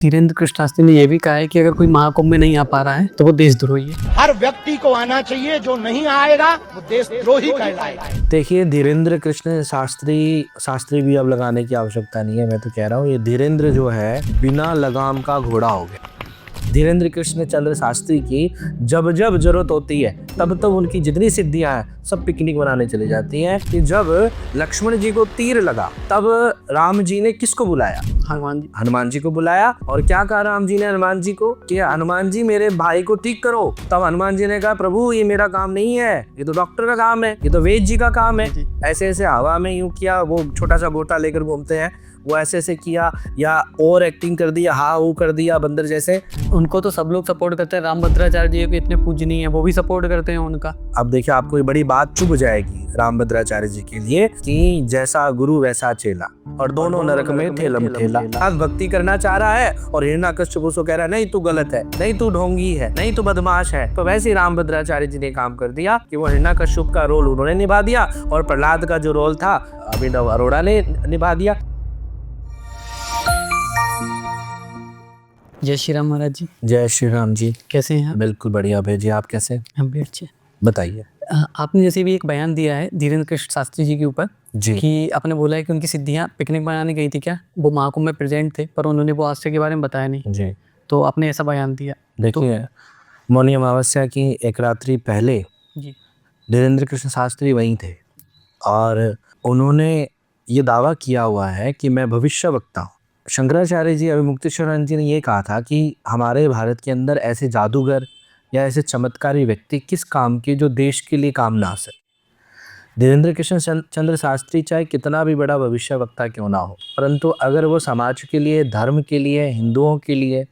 धीरेन्द्र कृष्ण शास्त्री ने यह भी कहा है कि अगर कोई महाकुंभ में नहीं आ पा रहा है तो वो देशद्रोही है। हर व्यक्ति को आना चाहिए, जो नहीं आएगा वो देशद्रोही कहलाएगा। देखिए, धीरेन्द्र कृष्ण शास्त्री भी अब लगाने की आवश्यकता नहीं है। मैं तो कह रहा हूँ ये धीरेन्द्र जो है बिना लगाम का घोड़ा हो गया। धीरेन्द्र कृष्ण चंद्र शास्त्री की जब जब जरूरत होती है तब तब उनकी जितनी सिद्धियां हैं सब पिकनिक मनाने चली जाती हैं। कि जब लक्ष्मण जी को तीर लगा तब राम जी ने किसको बुलाया? हनुमान जी को बुलाया। और क्या कहा राम जी ने हनुमान जी को कि हनुमान जी मेरे भाई को ठीक करो। तब हनुमान जी ने कहा प्रभु ये मेरा काम नहीं है, ये तो डॉक्टर का काम है, ये तो वेद जी का काम है। ऐसे ऐसे हवा में यूं किया, वो छोटा सा गोटा लेकर घूमते हैं, वो ऐसे ऐसे किया या और एक्टिंग कर दिया, हाँ वो कर दिया बंदर जैसे। उनको तो सब लोग सपोर्ट करते हैं। रामभद्राचार्य जी को इतने पूजनीय है, वो भी सपोर्ट करते हैं उनका। अब देखिए आपको ये बड़ी बात चुभ जाएगी रामभद्राचार्य जी के लिए कि जैसा गुरु वैसा चेला, और दोनों नरक में ठेलम ठेला। आज भक्ति करना चाह रहा है और हिरण्याकश्यप को कह रहा है नहीं तू गलत है, नहीं तू ढोंगी है, नहीं तू बदमाश है। तो वैसे ही रामभद्राचार्य जी ने काम कर दिया कि वो हिरण्याकश्यप का रोल उन्होंने निभा दिया और प्रहलाद का जो रोल था अभिनव अरोड़ा ने निभा दिया। जय श्री राम महाराज जी। जय श्री राम जी। कैसे हैं आप? बिल्कुल बढ़िया भैया जी, आप कैसे? हम भी अच्छे। बताइए। आपने जैसे भी एक बयान दिया है धीरेन्द्र कृष्ण शास्त्री जी के ऊपर जी कि आपने बोला है कि उनकी सिद्धियां पिकनिक मनाने गई थी, क्या वो महाकुंभ में प्रेजेंट थे पर उन्होंने वो आस्था के बारे में बताया नहीं जी। तो आपने ऐसा बयान दिया। देखिए मौनी अमावस्या की एक रात्रि पहले जी धीरेन्द्र कृष्ण शास्त्री वहीं थे और उन्होंने ये दावा किया हुआ है कि मैं भविष्य वक्ता हूँ। शंकराचार्य जी अभिमुक्तेश्वरानंद जी ने ये कहा था कि हमारे भारत के अंदर ऐसे जादूगर या ऐसे चमत्कारी व्यक्ति किस काम के जो देश के लिए काम ना आ सके। धीरेन्द्र कृष्ण चंद्र शास्त्री चाहे कितना भी बड़ा भविष्य वक्ता क्यों ना हो, परंतु अगर वो समाज के लिए, धर्म के लिए, हिंदुओं के लिए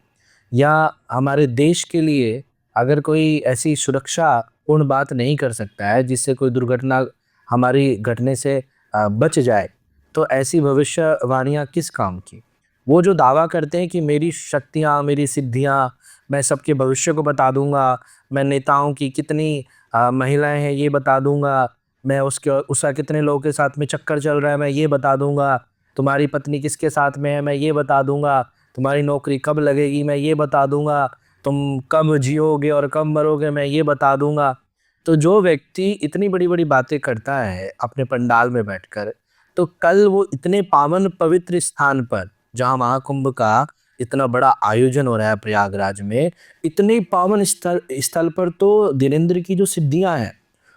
या हमारे देश के लिए अगर कोई ऐसी सुरक्षापूर्ण बात नहीं कर सकता है जिससे कोई दुर्घटना हमारी घटने से बच जाए, तो ऐसी भविष्यवाणियाँ किस काम की। वो जो दावा करते हैं कि मेरी शक्तियाँ, मेरी सिद्धियाँ, मैं सबके भविष्य को बता दूंगा, मैं नेताओं की कितनी महिलाएं हैं ये बता दूंगा, मैं उसका कितने लोगों के साथ में चक्कर चल रहा है मैं ये बता दूंगा, तुम्हारी पत्नी किसके साथ में है मैं ये बता दूंगा, तुम्हारी नौकरी कब लगेगी मैं ये बता दूंगा, तुम कब जियोगे और कब मरोगे मैं ये बता दूंगा। तो जो व्यक्ति इतनी बड़ी बड़ी बातें करता है अपने पंडाल में बैठकर, तो कल वो इतने पावन पवित्र स्थान पर जहाँ महाकुंभ का इतना बड़ा आयोजन हो रहा है प्रयागराज में, इतने पावन स्थल पर तो धीरेन्द्र की जो सिद्धियां हैं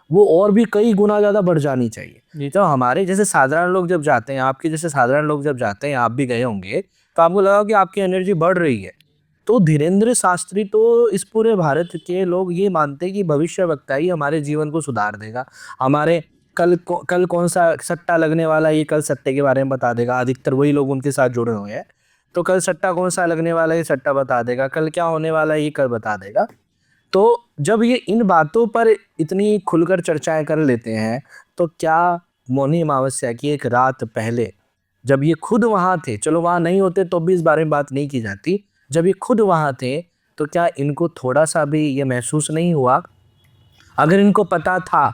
वो और भी कई गुना ज़्यादा बढ़ जानी चाहिए। तो हमारे जैसे साधारण लोग जब जाते हैं, आपके जैसे साधारण लोग जब जाते हैं, आप भी गए होंगे तो आपको लगा कि आपकी एनर्जी बढ़ रही है। तो धीरेन्द्र शास्त्री तो इस पूरे भारत के लोग ये मानते हैं कि भविष्य वक्ता ही हमारे जीवन को सुधार देगा। हमारे कल कौन सा सट्टा लगने वाला है ये कल सट्टे के बारे में बता देगा। अधिकतर वही लोग उनके साथ जुड़े हुए हैं, तो कल सट्टा कौन सा लगने वाला है ये सट्टा बता देगा, कल क्या होने वाला है ये कल बता देगा। तो जब ये इन बातों पर इतनी खुलकर चर्चाएं कर लेते हैं, तो क्या मौनी अमावस्या की एक रात पहले जब ये खुद वहाँ थे, चलो वहाँ नहीं होते तो भी इस बारे में बात नहीं की जाती, जब ये खुद वहाँ थे तो क्या इनको थोड़ा सा भी ये महसूस नहीं हुआ? अगर इनको पता था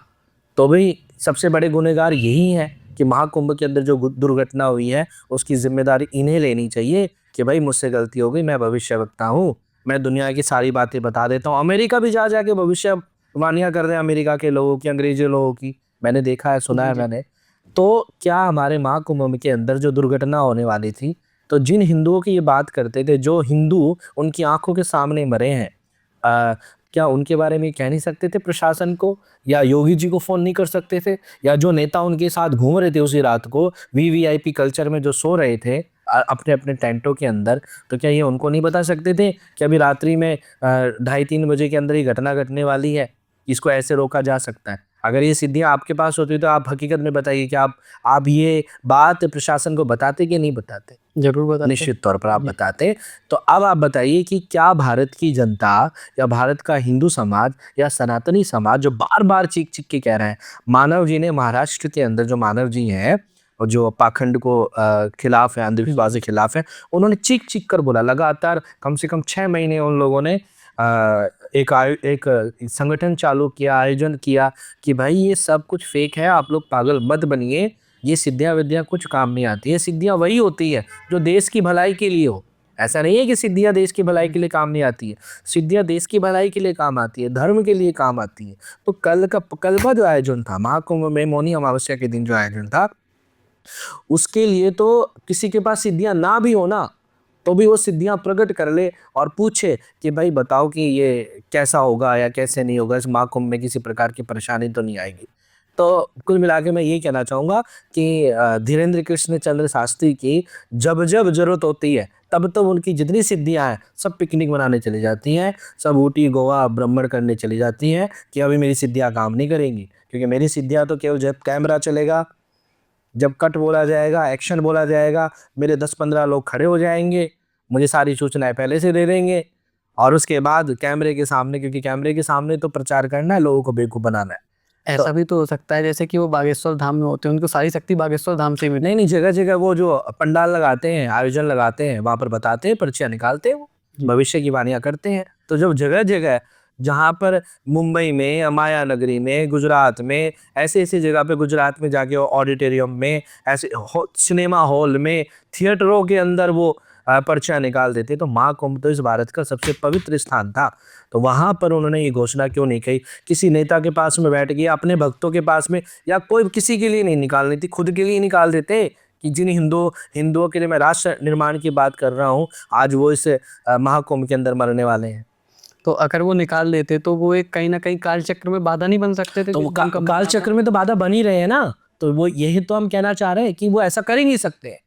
तो भी सबसे बड़े गुनहगार यही हैं कि महाकुंभ के अंदर जो दुर्घटना हुई है उसकी जिम्मेदारी इन्हें लेनी चाहिए कि भाई मुझसे गलती हो गई, मैं भविष्यवक्ता हूँ, मैं दुनिया की सारी बातें बता देता हूँ। अमेरिका भी जा जाके भविष्यवाणियाँ कर रहे हैं, अमेरिका के लोगों की, अंग्रेजी लोगों की, मैंने देखा है, सुना है मैंने। तो क्या हमारे महाकुंभ के अंदर जो दुर्घटना होने वाली थी, तो जिन हिंदुओं की ये बात करते थे, जो हिंदू उनकी आंखों के सामने मरे हैं, क्या उनके बारे में कह नहीं सकते थे प्रशासन को, या योगी जी को फ़ोन नहीं कर सकते थे, या जो नेता उनके साथ घूम रहे थे उसी रात को वीवीआईपी कल्चर में जो सो रहे थे अपने अपने टेंटों के अंदर, तो क्या ये उनको नहीं बता सकते थे कि अभी रात्रि में 2:30-3 बजे के अंदर ये घटना घटने वाली है, इसको ऐसे रोका जा सकता है। अगर ये सिद्धियाँ आपके पास होती तो आप हकीकत में बताइए कि आप ये बात प्रशासन को बताते कि नहीं बताते? जरूर बताते। निश्चित तौर पर आप बताते। तो अब आप बताइए कि क्या भारत की जनता या भारत का हिंदू समाज या सनातनी समाज जो बार बार चीख चीख के कह रहे हैं, मानव जी ने महाराष्ट्र के अंदर जो मानव जी हैं और जो पाखंड को खिलाफ है, अंधविश्वास के खिलाफ है, उन्होंने चीख चीख कर बोला लगातार, कम से कम 6 महीने उन लोगों ने एक संगठन चालू किया, आयोजन किया कि भाई ये सब कुछ फेक है, आप लोग पागल मत बनिए, ये सिद्धियाँ विद्या कुछ काम नहीं आती है। सिद्धियाँ वही होती है जो देश की भलाई के लिए हो, ऐसा नहीं है कि सिद्धियां देश की भलाई के लिए काम नहीं आती है, सिद्धियां देश की भलाई के लिए काम आती है, धर्म के लिए काम आती है। तो कल का जो आयोजन था महाकुंभ में, मौनी अमावस्या के दिन जो आयोजन था, उसके लिए तो किसी के पास सिद्धियां ना भी हो ना, तो भी वो सिद्धियां प्रकट कर ले और पूछे कि भाई बताओ कि ये कैसा होगा या कैसे नहीं होगा, इस महाकुंभ में किसी प्रकार की परेशानी तो नहीं आएगी। तो कुल मिला के मैं ये कहना चाहूँगा कि धीरेन्द्र कृष्ण चंद्र शास्त्री की जब जब जरूरत होती है तब तो उनकी जितनी सिद्धियां हैं सब पिकनिक मनाने चली जाती हैं, सब ऊटी गोवा भ्रमण करने चली जाती हैं कि अभी मेरी सिद्धियां काम नहीं करेंगी, क्योंकि मेरी सिद्धियां तो केवल जब कैमरा चलेगा, जब कट बोला जाएगा, एक्शन बोला जाएगा, मेरे 10-15 लोग खड़े हो जाएंगे, मुझे सारी सूचनाएं पहले से दे देंगे और उसके बाद कैमरे के सामने, क्योंकि कैमरे के सामने तो प्रचार करना है, लोगों को बेवकूफ़ बनाना है। ऐसा भी तो हो सकता है जैसे कि वो बागेश्वर धाम में होते हैं, उनको सारी शक्ति बागेश्वर धाम से मिली। नहीं, जगह जगह वो जो पंडाल लगाते हैं, आयोजन लगाते हैं, वहाँ पर बताते हैं, पर्चियाँ निकालते हैं, वो भविष्य की वाणियाँ करते हैं। तो जब जगह जगह जहाँ पर मुंबई में, माया नगरी में, गुजरात में, ऐसे ऐसी जगह पे, गुजरात में जाके ऑडिटोरियम में, ऐसे सिनेमा हॉल में, थिएटरों के अंदर वो पर्चियाँ निकाल देते, तो महाकुंभ तो इस भारत का सबसे पवित्र स्थान था। तो वहाँ पर उन्होंने ये घोषणा क्यों नहीं कही? किसी नेता के पास में बैठ गया, अपने भक्तों के पास में, या कोई किसी के लिए नहीं निकालनी थी, खुद के लिए निकाल देते कि जिन हिंदुओं के लिए मैं राष्ट्र निर्माण की बात कर रहा हूँ, आज वो इस महाकुंभ के अंदर मरने वाले हैं। तो अगर वो निकाल लेते तो वो एक कहीं ना कहीं काल चक्र में बाधा नहीं बन सकते थे? तो वो काल चक्र में तो बाधा बन ही रहे हैं ना। तो वो यही तो हम कहना चाह रहे हैं कि वो ऐसा कर ही नहीं सकते,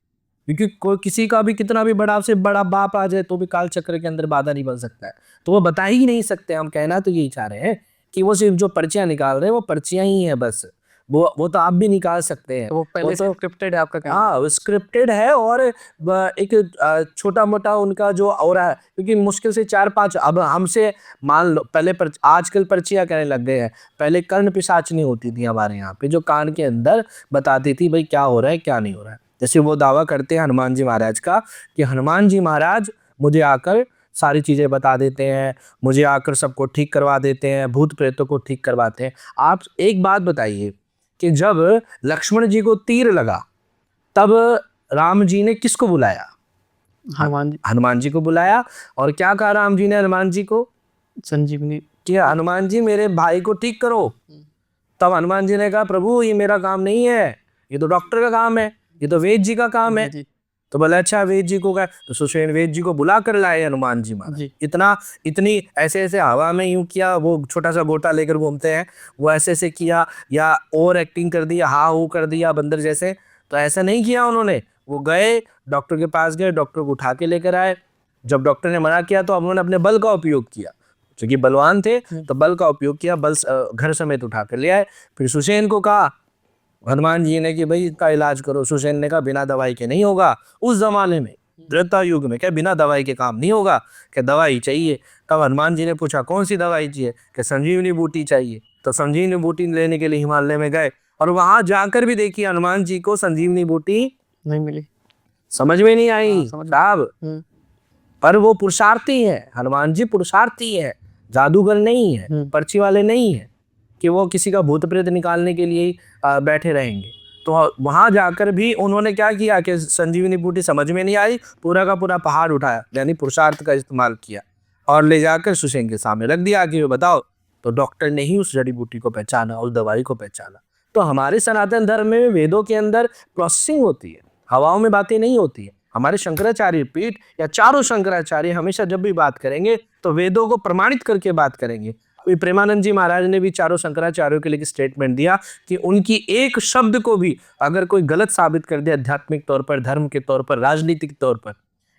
क्योंकि कोई किसी का भी कितना भी बड़ा से बड़ा बाप आ जाए तो भी काल चक्र के अंदर बाधा नहीं बन सकता है। तो वो बता ही नहीं सकते। हम कहना तो यही चाह रहे हैं कि वो सिर्फ जो पर्चियां निकाल रहे हैं वो पर्चियां ही है बस। वो तो आप भी निकाल सकते हैं। तो वो पहले से स्क्रिप्टेड है आपका कहना? हाँ, स्क्रिप्टेड है। और एक छोटा मोटा उनका जो हो रहा है, क्योंकि मुश्किल से 4-5 अब हमसे मान लो, पहले आजकल पर्चियां कहने लग गए हैं, पहले कर्ण पिशाचनी होती थी हमारे यहाँ पे, जो कान के अंदर बताती थी भाई क्या हो रहा है क्या नहीं हो रहा है। जैसे वो दावा करते हैं हनुमान जी महाराज का कि हनुमान जी महाराज मुझे आकर सारी चीज़ें बता देते हैं, मुझे आकर सबको ठीक करवा देते हैं, भूत प्रेतों को ठीक करवाते हैं। आप एक बात बताइए कि जब लक्ष्मण जी को तीर लगा तब राम जी ने किसको बुलाया? हनुमान जी को बुलाया। और क्या कहा राम जी ने हनुमान जी को? संजीवनी। कि हनुमान जी मेरे भाई को ठीक करो। तब हनुमान जी ने कहा प्रभु ये मेरा काम नहीं है, ये तो डॉक्टर का काम है, ये तो वेद जी का काम है। तो बोले अच्छा वेद जी को क्या? तो सुषेण वेद जी को बुला कर लाए हनुमान जी महाराज। इतनी ऐसे ऐसे हवा में यूं किया, वो छोटा सा गोटा लेकर घूमते हैं, वो ऐसे ऐसे किया, या ओवर एक्टिंग कर दिया, हाँ वो कर दिया बंदर जैसे। तो ऐसा नहीं किया उन्होंने। वो गए डॉक्टर के पास गए, डॉक्टर को उठा के लेकर आए। जब डॉक्टर ने मना किया तो उन्होंने अपने बल का उपयोग किया, क्योंकि बलवान थे तो बल का उपयोग किया, बल घर समेत उठा कर ले आए। फिर सुषेण को कहा हनुमान जी ने कि भाई इसका इलाज करो। सुषेण ने कहा बिना दवाई के नहीं होगा। उस जमाने में त्रेता युग में क्या बिना दवाई के काम नहीं होगा, क्या दवाई चाहिए। तब हनुमान जी ने पूछा कौन सी दवाई चाहिए? कि संजीवनी बूटी चाहिए। तो संजीवनी बूटी लेने के लिए हिमालय में गए और वहां जाकर भी देखी हनुमान जी को संजीवनी बूटी नहीं मिली, समझ में नहीं आई साहब। पर वो पुरुषार्थी है, हनुमान जी पुरुषार्थी है, जादूगर नहीं है, पर्ची वाले नहीं है कि वो किसी का भूत प्रेत निकालने के लिए बैठे रहेंगे। तो वहां जाकर भी उन्होंने क्या किया कि संजीवनी बूटी समझ में नहीं आई, पूरा का पूरा पहाड़ उठाया, यानी पुरुषार्थ का इस्तेमाल किया और ले जाकर सुषेण के सामने रख दिया कि बताओ। तो डॉक्टर ने ही उस जड़ी बूटी को पहचाना, उस दवाई को पहचाना। तो हमारे सनातन धर्म में वेदों के अंदर प्रोसेसिंग होती है, हवाओं में बातें नहीं होती है। हमारे शंकराचार्य पीठ या चारों शंकराचार्य हमेशा जब भी बात करेंगे तो वेदों को प्रमाणित करके बात करेंगे। अभी प्रेमानंद जी महाराज ने भी चारों शंकराचार्यों के लिए स्टेटमेंट दिया कि उनकी एक शब्द को भी अगर कोई गलत साबित कर दे, आध्यात्मिक तौर पर, धर्म के तौर पर, राजनीतिक तौर पर,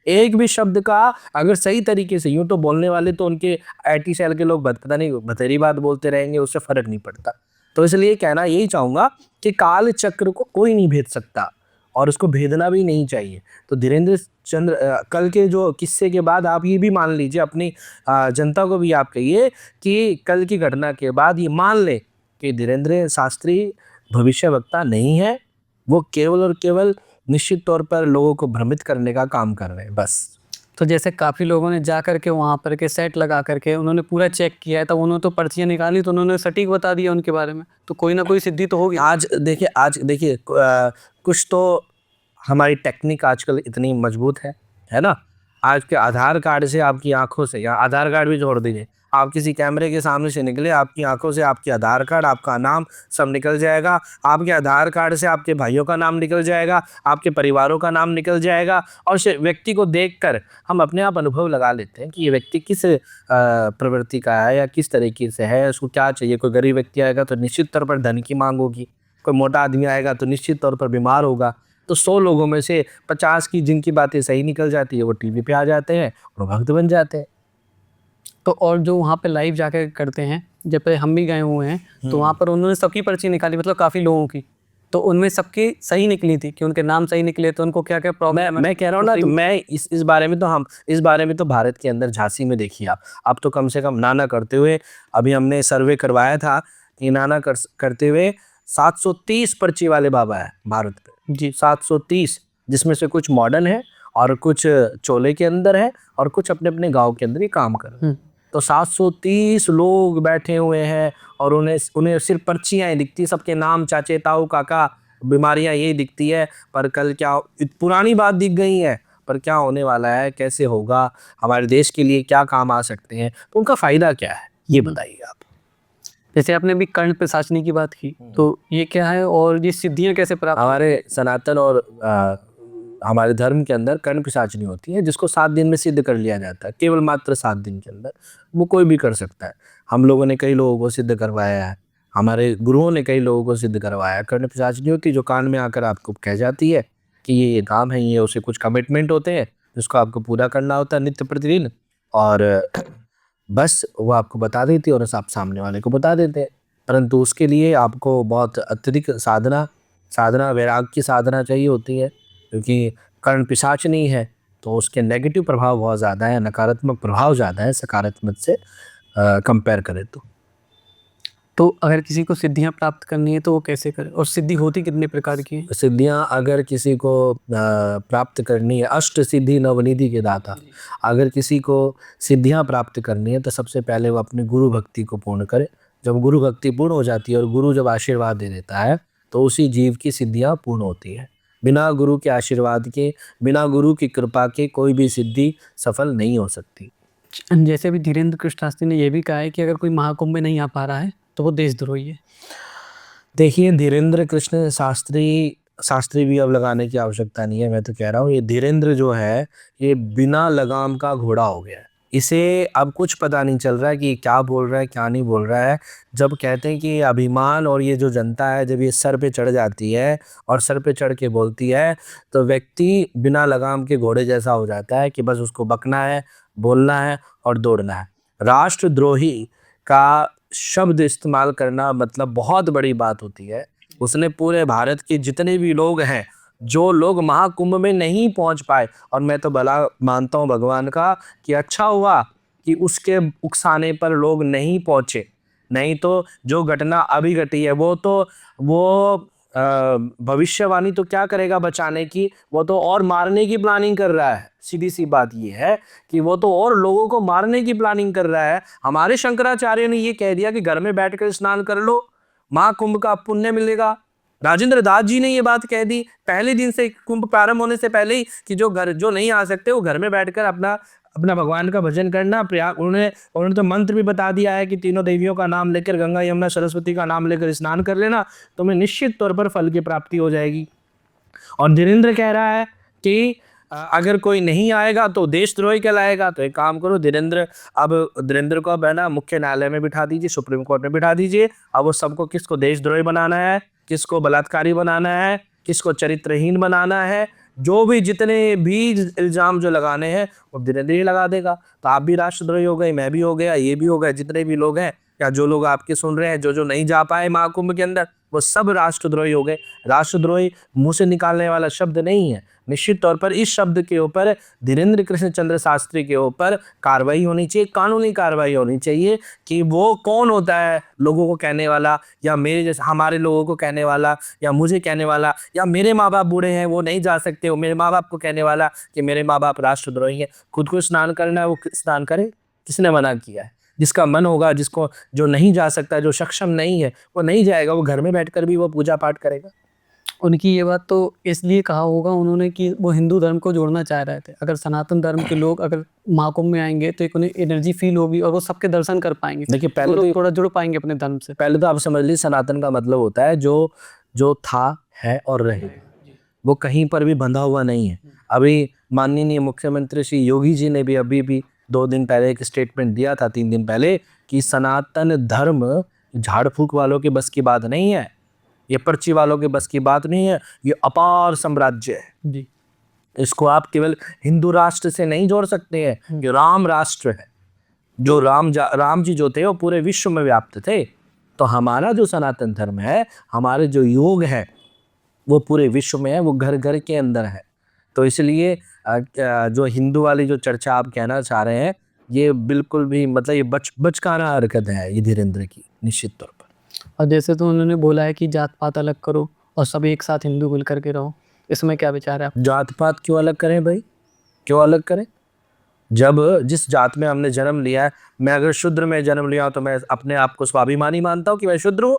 एक भी शब्द का अगर सही तरीके से, यूं तो बोलने वाले तो उनके IT सेल के लोग पता नहीं बतेरी बात बोलते रहेंगे, उससे फर्क नहीं पड़ता। तो इसलिए कहना यही चाहूंगा कि काल चक्र को कोई नहीं भेद सकता और उसको भेदना भी नहीं चाहिए। तो धीरेन्द्र चंद्र कल के जो किस्से के बाद आप ये भी मान लीजिए, अपनी जनता को भी आप कहिए कि कल की घटना के बाद ये मान ले कि धीरेन्द्र शास्त्री भविष्यवक्ता नहीं है, वो केवल और केवल निश्चित तौर पर लोगों को भ्रमित करने का काम कर रहे हैं बस। तो जैसे काफ़ी लोगों ने जा करके वहाँ पर के सेट लगा करके उन्होंने पूरा चेक किया है, तब उन्होंने तो पर्चियाँ निकाली तो उन्होंने सटीक बता दिया उनके बारे में, तो कोई ना कोई सिद्धि तो होगी। आज देखिए कुछ तो हमारी टेक्निक आजकल इतनी मजबूत है ना। आपके आधार कार्ड से, आपकी आंखों से, या आधार कार्ड भी छोड़ दीजिए, आप किसी कैमरे के सामने से निकले, आपकी आंखों से आपकी आधार कार्ड, आपका नाम सब निकल जाएगा। आपके आधार कार्ड से आपके भाइयों का नाम निकल जाएगा, आपके परिवारों का नाम निकल जाएगा। और व्यक्ति को देखकर हम अपने आप अनुभव लगा लेते हैं कि ये व्यक्ति किस प्रवृत्ति का है या किस तरीके से है, उसको क्या चाहिए। कोई गरीब व्यक्ति आएगा तो निश्चित तौर पर धन की मांग होगी, कोई मोटा आदमी आएगा तो निश्चित तौर पर बीमार होगा। तो 100 लोगों में से 50 की जिनकी बातें सही निकल जाती है वो टीवी पे आ जाते हैं और भक्त बन जाते हैं। तो और जो वहाँ पे लाइव जाके करते हैं, जब पे हम भी गए हुए हैं तो वहाँ पर उन्होंने सबकी पर्ची निकाली, मतलब काफ़ी लोगों की, तो उनमें सबकी सही निकली थी कि उनके नाम सही निकले। तो उनको क्या क्या प्रॉब्लम है, मैं कह रहा हूँ ना, तो मैं इस बारे में तो इस बारे में तो भारत के अंदर झांसी में देखिए आप, अब तो कम से कम नाना करते हुए, अभी हमने सर्वे करवाया था कि नाना करते हुए 730 पर्ची वाले बाबा है भारत पे जी। 730, जिसमें से कुछ मॉडर्न है और कुछ चोले के अंदर है और कुछ अपने अपने गांव के अंदर ही काम कर रहे हैं। तो 730 लोग बैठे हुए हैं और उन्हें सिर्फ पर्चियाँ ही दिखती, सबके नाम, चाचे ताऊ काका, बीमारियां यही दिखती है। पर कल क्या पुरानी बात दिख गई है, पर क्या होने वाला है, कैसे होगा, हमारे देश के लिए क्या काम आ सकते हैं, तो उनका फ़ायदा क्या है, ये बताइए आप। जैसे आपने अभी कर्ण पिशाचनी की बात की, तो ये क्या है और ये सिद्धियां कैसे प्राप्त? हमारे सनातन और हमारे धर्म के अंदर कर्ण पिशाचनी होती है, जिसको 7 दिन में सिद्ध कर लिया जाता है, केवल मात्र 7 दिन के अंदर वो कोई भी कर सकता है। हम लोगों ने कई लोगों को सिद्ध करवाया है, हमारे गुरुओं ने कई लोगों को सिद्ध करवाया है। कर्ण पिशाचनी होती है जो कान में आकर आपको कह जाती है कि ये काम है, ये उसे कुछ कमिटमेंट होते हैं जिसको आपको पूरा करना होता है नित्य प्रतिदिन, और बस वो आपको बता देती है और आप सामने वाले को बता देते हैं। परंतु उसके लिए आपको बहुत अत्यधिक साधना वैराग्य की साधना चाहिए होती है, क्योंकि कर्ण पिशाचनी है तो उसके नेगेटिव प्रभाव बहुत ज़्यादा है, नकारात्मक प्रभाव ज़्यादा है सकारात्मक से कंपेयर करें तो अगर किसी को सिद्धियां प्राप्त करनी है तो वो कैसे करे, और सिद्धि होती कितने प्रकार की है? सिद्धियां अगर किसी को प्राप्त करनी है, अष्ट सिद्धि नवनिधि के दाता, अगर किसी को सिद्धियां प्राप्त करनी है तो सबसे पहले वो अपनी गुरु भक्ति को पूर्ण करे। जब गुरु भक्ति पूर्ण हो जाती है और गुरु जब आशीर्वाद दे देता है तो उसी जीव की सिद्धियां पूर्ण होती है। बिना गुरु के आशीर्वाद के, बिना गुरु की कृपा के कोई भी सिद्धि सफल नहीं हो सकती। जैसे अभी धीरेन्द्र कृष्ण शास्त्री ने यह भी कहा है कि अगर कोई महाकुंभ में नहीं आ पा रहा है तो वो देशद्रोही है। देखिए, धीरेन्द्र कृष्ण शास्त्री भी अब लगाने की आवश्यकता नहीं है। मैं तो कह रहा हूँ ये धीरेन्द्र जो है ये बिना लगाम का घोड़ा हो गया है। इसे अब कुछ पता नहीं चल रहा है कि क्या बोल रहा है क्या नहीं बोल रहा है। जब कहते हैं कि अभिमान और ये जो जनता है जब ये सर पे चढ़ जाती है और सर पे चढ़ के बोलती है तो व्यक्ति बिना लगाम के घोड़े जैसा हो जाता है कि बस उसको बकना है, बोलना है और दौड़ना है। राष्ट्रद्रोही का शब्द इस्तेमाल करना मतलब बहुत बड़ी बात होती है। उसने पूरे भारत के जितने भी लोग हैं, जो लोग महाकुंभ में नहीं पहुंच पाए, और मैं तो भला मानता हूं भगवान का कि अच्छा हुआ कि उसके उकसाने पर लोग नहीं पहुंचे, नहीं तो जो घटना अभी घटी है वो भविष्यवाणी तो क्या करेगा बचाने की, वो तो और मारने की प्लानिंग कर रहा है। सीधी सी बात ये है कि वो तो और लोगों को मारने की प्लानिंग कर रहा है। हमारे शंकराचार्य ने ये कह दिया कि घर में बैठकर स्नान कर लो, महाकुंभ का पुण्य मिलेगा। राजेंद्र दास जी ने ये बात कह दी पहले दिन से, कुंभ प्रारंभ होने से पहले ही, कि जो नहीं आ सकते वो घर में बैठकर अपना भगवान का भजन करना। प्रयाग उन्होंने तो मंत्र भी बता दिया है कि तीनों देवियों का नाम लेकर, गंगा यमुना सरस्वती का नाम लेकर स्नान कर लेना, तुम्हें निश्चित तौर पर फल की प्राप्ति हो जाएगी। और धीरेन्द्र कह रहा है कि अगर कोई नहीं आएगा तो देशद्रोही कहलाएगा। तो एक काम करो, धीरेन्द्र को अब है ना मुख्य न्यायालय में बिठा दीजिए, सुप्रीम कोर्ट में बिठा दीजिए। अब वो सबको किसको देशद्रोही बनाना है, किसको बलात्कारी बनाना है, किसको चरित्रहीन बनाना है, जो भी जितने भी इल्जाम जो लगाने हैं वो धीरेन्द्र ही लगा देगा। तो आप भी राष्ट्रद्रोही हो गए, मैं भी हो गया, ये भी हो गए, जितने भी लोग हैं, या जो लोग आपके सुन रहे हैं, जो नहीं जा पाए महाकुंभ के अंदर, वो सब राष्ट्रद्रोही हो गए। राष्ट्रद्रोही मुंह से निकालने वाला शब्द नहीं है। निश्चित तौर पर इस शब्द के ऊपर धीरेन्द्र कृष्ण चंद्र शास्त्री के ऊपर कार्रवाई होनी चाहिए, कानूनी कार्रवाई होनी चाहिए कि वो कौन होता है लोगों को कहने वाला, या मेरे जैसे हमारे लोगों को कहने वाला, या मुझे कहने वाला, या मेरे माँ बाप बूढ़े हैं वो नहीं जा सकते, वो मेरे माँ बाप को कहने वाला कि मेरे माँ बाप राष्ट्रद्रोही हैं। खुद को स्नान करना है वो स्नान करे, किसने मना किया है? जिसका मन होगा, जो नहीं जा सकता, जो सक्षम नहीं है, वो नहीं जाएगा, वो घर में बैठकर भी वो पूजा पाठ करेगा। उनकी ये बात तो इसलिए कहा होगा उन्होंने कि वो हिंदू धर्म को जोड़ना चाह रहे थे। अगर सनातन धर्म के लोग अगर महाकुंभ में आएंगे तो एक उन्हें एनर्जी फील होगी और वो सबके दर्शन कर पाएंगे। देखिए, पहले तो तो लोग थोड़ा जुड़ पाएंगे अपने धर्म से। पहले तो आप समझ लीजिए, सनातन का मतलब होता है जो जो था, है और रहे, वो कहीं पर भी बंधा हुआ नहीं है। अभी माननीय मुख्यमंत्री श्री योगी जी ने भी अभी भी 2 दिन पहले एक स्टेटमेंट दिया था, 3 दिन पहले, कि सनातन धर्म झाड़ फूक वालों के बस की बात नहीं है, ये पर्ची वालों के बस की बात नहीं है, ये अपार साम्राज्य है। जी। इसको आप केवल हिंदू राष्ट्र से नहीं जोड़ सकते हैं, ये राम राष्ट्र है। जो राम जी जो थे वो पूरे विश्व में व्याप्त थे। तो हमारा जो सनातन धर्म है, हमारे जो योग है, वो पूरे विश्व में है, वो घर घर के अंदर है। तो इसलिए जो हिंदू वाली जो चर्चा आप कहना चाह रहे हैं, ये बिल्कुल भी मतलब ये बचकाना हरकत है ये धीरेन्द्र की, निश्चित तौर पर। और जैसे तो उन्होंने बोला है कि जात पात अलग करो और सब एक साथ हिंदू मिल करके रहो, इसमें क्या विचार है आप? जात पात क्यों अलग करें भाई, क्यों अलग करें? जब जिस जात में हमने जन्म लिया है, मैं अगर शूद्र में जन्म लिया हूं तो मैं अपने आप को स्वाभिमानी मानता हूं कि मैं शूद्र हूं।